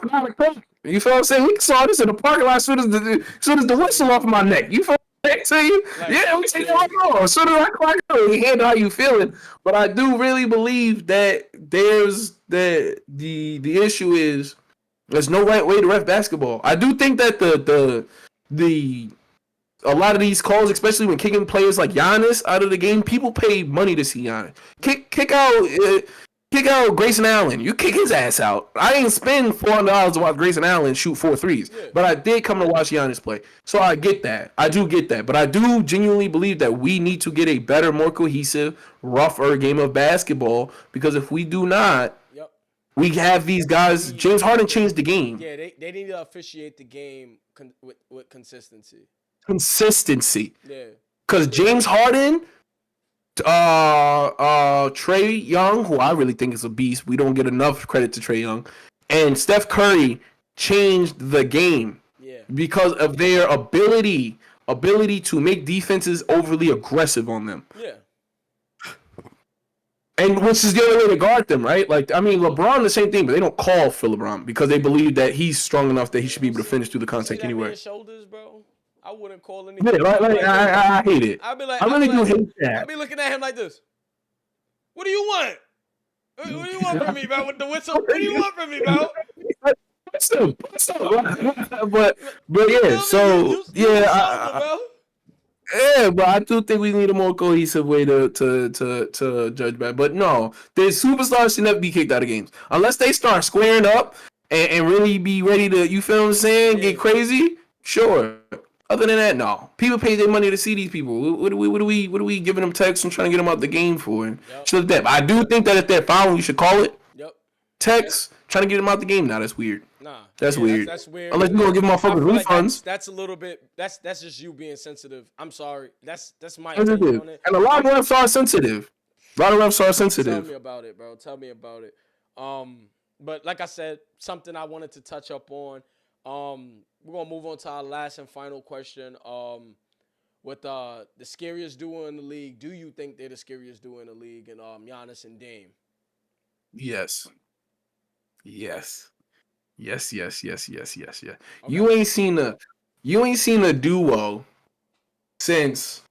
at 9 o'clock. You feel what I'm saying? We saw this in the parking lot as soon as the whistle off my neck. You feel what I'm saying? Yeah, we take it off. As soon as I clock out, we handle how you feeling. But I do really believe that there's the issue is there's no right way to ref basketball. I do think that a lot of these calls, especially when kicking players like Giannis out of the game, people pay money to see Giannis. Kick out Grayson Allen. You kick his ass out. I ain't spend $400 to watch Grayson Allen shoot 4 threes, but I did come to watch Giannis play. So I get that. I do get that. But I do genuinely believe that we need to get a better, more cohesive, rougher game of basketball, because if we do not, we have these guys. James Harden changed the game. Yeah, they need to officiate the game with consistency. Yeah. Because James Harden, Trae Young, who I really think is a beast. We don't get enough credit to Trae Young, and Steph Curry changed the game. Yeah. Because of their ability to make defenses overly aggressive on them. Yeah. And which is the only way to guard them, right? Like, I mean, LeBron, the same thing, but they don't call for LeBron because they believe that he's strong enough that he should be able to finish through the contact anywhere. Shoulders, bro. I wouldn't call anything. Yeah, I hate it. I'd be like, I really do hate that. I'd be looking at him like this. What do you want? What do you want from me, bro? With the whistle? What do you want from me, bro? But yeah, so yeah. Yeah, but I do think we need a more cohesive way to judge that. But no, the superstars should never be kicked out of games unless they start squaring up and really be ready to, you feel what I'm saying, get crazy. Sure. Other than that, no. People pay their money to see these people. What are we giving them texts and trying to get them out the game for? And I do think that if they're fouling, you should call it. Yep. Text trying to get them out the game. Nah, that's weird. Nah, that's weird. That's weird. Unless you're gonna give motherfuckers refunds. Like that's a little bit. That's just you being sensitive. I'm sorry. That's my opinion on it. And a lot of refs are sensitive. Tell me about it, bro. Tell me about it. But like I said, something I wanted to touch up on. We're gonna move on to our last and final question. With the scariest duo in the league, do you think they're the scariest duo in the league? And Giannis and Dame. Yes. Okay. You ain't seen a duo since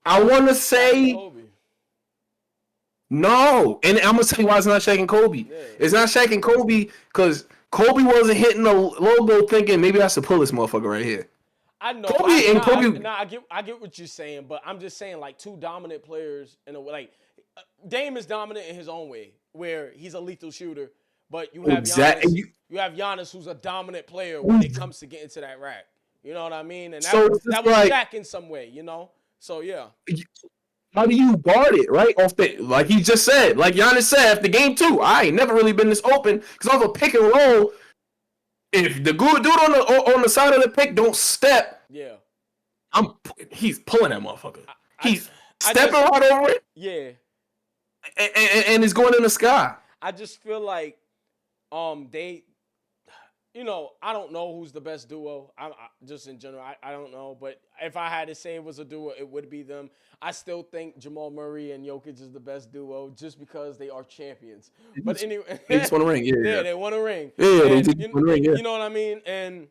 I want to say no, and I'm gonna tell you why it's not Shaq and Kobe. Yeah. It's not Shaq and Kobe because Kobe wasn't hitting the logo thinking maybe I should pull this motherfucker right here. I know. Kobe. I get what you're saying, but I'm just saying like two dominant players in a way. Like Dame is dominant in his own way, where he's a lethal shooter. But you have Giannis. You have Giannis, who's a dominant player when it comes to getting to that rack. You know what I mean? And that was like, Shaq in some way. You know. So yeah. How do you guard it, right? Like he just said, like Giannis said after game 2, I ain't never really been this open because off a pick and roll, if the good dude on the side of the pick don't step, yeah, he's pulling that motherfucker. He's stepping right over it. Yeah. And it's going in the sky. I just feel like they, I don't know who's the best duo. I just in general, I don't know. But if I had to say it was a duo, it would be them. I still think Jamal Murray and Jokic is the best duo just because they are champions. But anyway, they just want a ring. Yeah, they want a ring. Yeah, they just want a ring. Yeah. You know what I mean? And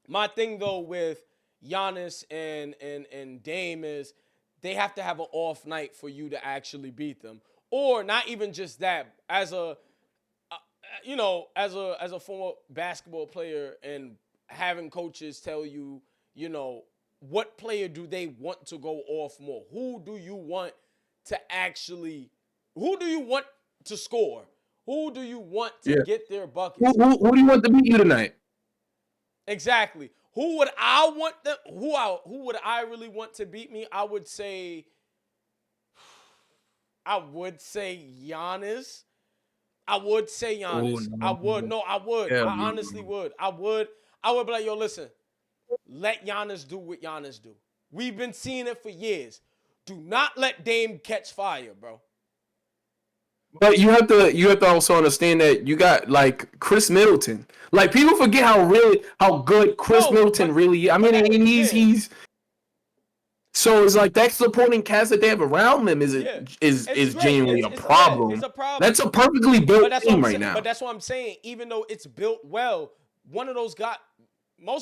my thing though with Giannis and Dame is they have to have an off night for you to actually beat them, or not even just that. As a former basketball player and having coaches tell you, what player do they want to go off more? Who do you want to score? Who do you want to get their buckets? Who do you want to beat you tonight? Exactly. Who would I want them? Who would I really want to beat me? I would say Giannis. I would say Giannis. Oh, no. I would. Yeah, I honestly would. I would be like, yo, listen, let Giannis do what Giannis do. We've been seeing it for years. Do not let Dame catch fire, bro. But you have to also understand that you got like Chris Middleton. Like people forget how good Chris Middleton really is. I mean, he's so it's like that supporting cast that they have around them is genuinely a problem. It's a problem. That's a perfectly built team right now. But that's what I'm saying. Even though it's built well, most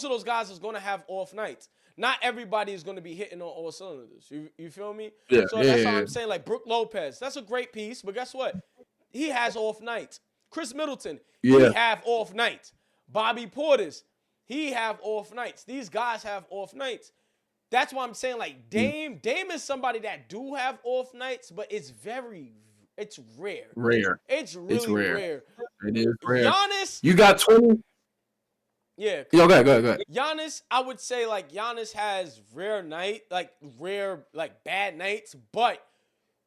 of those guys is going to have off nights. Not everybody is going to be hitting on all cylinders. You feel me? Yeah. So that's what I'm saying. Like Brook Lopez, that's a great piece, but guess what? He has off nights. Chris Middleton, he have off nights. Bobby Portis, he have off nights. These guys have off nights. That's why I'm saying, like, Dame is somebody that do have off nights, but it's rare. It's really rare. It is rare. Giannis. You got 20. Yeah. Yo, go ahead. Giannis, I would say, like, Giannis has rare, bad nights, but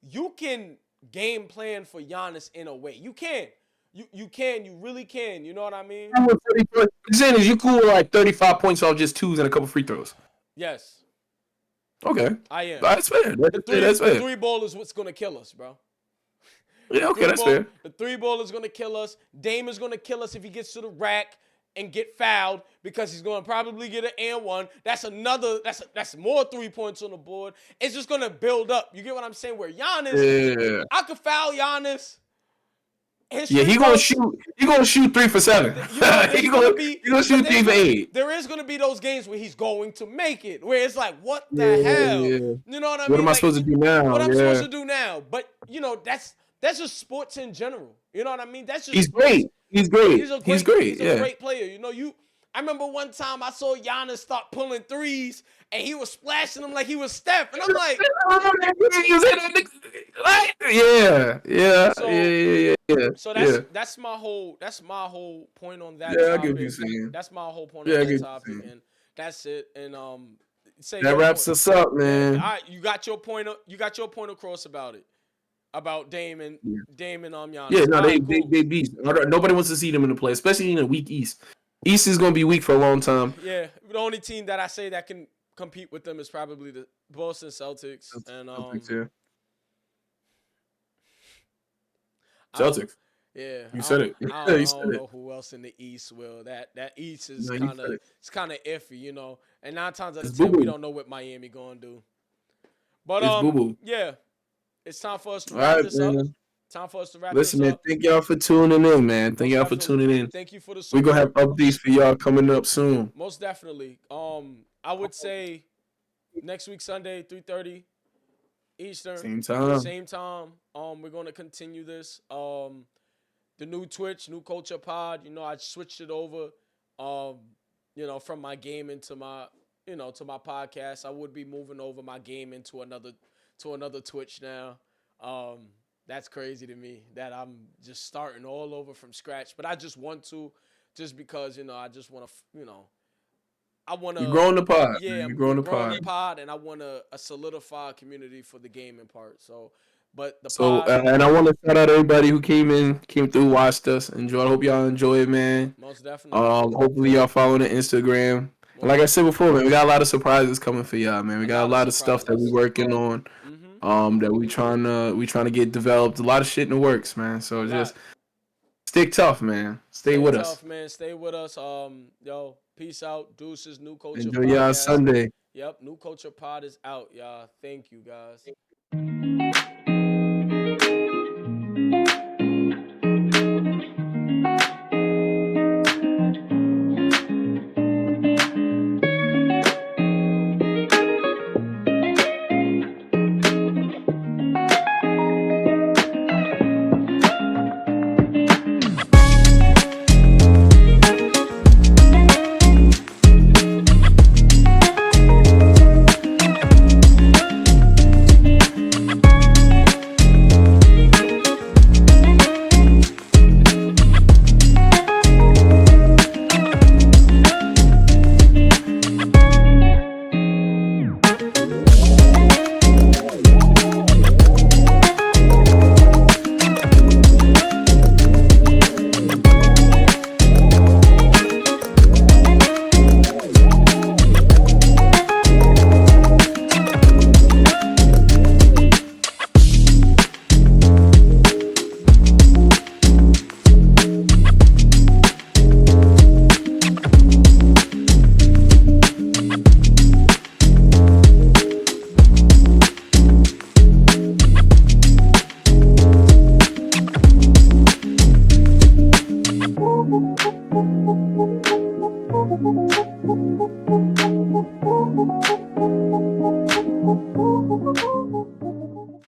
you can game plan for Giannis in a way. You can. You really can. You know what I mean? What you're saying is you cool with like 35 points off just twos and a couple free throws. Yes. Okay. I am. That's fair. That's fair. The three ball is what's going to kill us, bro. Yeah, okay, that's fair. The three ball is going to kill us. Dame is going to kill us if he gets to the rack and get fouled because he's going to probably get an and one. That's more 3 points on the board. It's just going to build up. You get what I'm saying? Where Giannis, I could foul Giannis. He gonna shoot 3 for 7. He gonna shoot 3 for 8. There is gonna be those games where he's going to make it, where it's like, what the hell? Yeah. You know what I mean? What am I supposed to do now? What I'm supposed to do now? But that's just sports in general. You know what I mean? That's just He's great. He's great. He's a great player. I remember one time I saw Giannis start pulling threes, and he was splashing them like he was Steph, and I'm like, So that's my whole point on that. Yeah, I get what you're saying. That's my whole point on that topic, and that's it. And that wraps us up, man. All right, you got your point across about it. About Dame and Giannis. Yeah, no, they beat. Nobody wants to see them in the play, especially in a weak East. East is gonna be weak for a long time. Yeah, the only team that I say that can compete with them is probably the Boston Celtics. And Celtics. Yeah, you said it. I don't know who else in the East will. That East is kind of iffy, And 9 times out of 10, we don't know what Miami gonna do. But yeah. It's time for us to wrap this up. Listen, man, thank y'all for tuning in, man. Thank y'all for tuning in. Thank you for the support. We're going to have updates for y'all coming up soon. Most definitely. I would say next week, Sunday, 3:30 Eastern. Same time. We're going to continue this. The new Twitch, New Culture Pod, I switched it over, from my gaming to my to my podcast. I would be moving over my game into another Twitch now. Um, that's crazy to me that I'm just starting all over from scratch. But I just want to, just because I just want to, I want You're to. growing the pod, Yeah, man. You're I'm growing the growing the pod. pod, and I want a solidified community for the gaming part. So, but the So, pod, and I want to shout out everybody who came through, watched us, enjoyed. I hope y'all enjoy it, man. most definitely, Hopefully y'all following the Instagram. And most like I said definitely, before, man, we got a lot of surprises coming for y'all, man. We a got a lot of lot of stuff that we surprises. working on. Mhm. That we trying to get developed. A lot of shit in the works, man. A So just lot. stick tough, man. Stay Stay with us. tough, man. Stay with us. Yo, peace out. Deuces, New Culture Enjoy y'all Podcast. Sunday. Yep, New Culture Pod is out, y'all. Thank you, guys.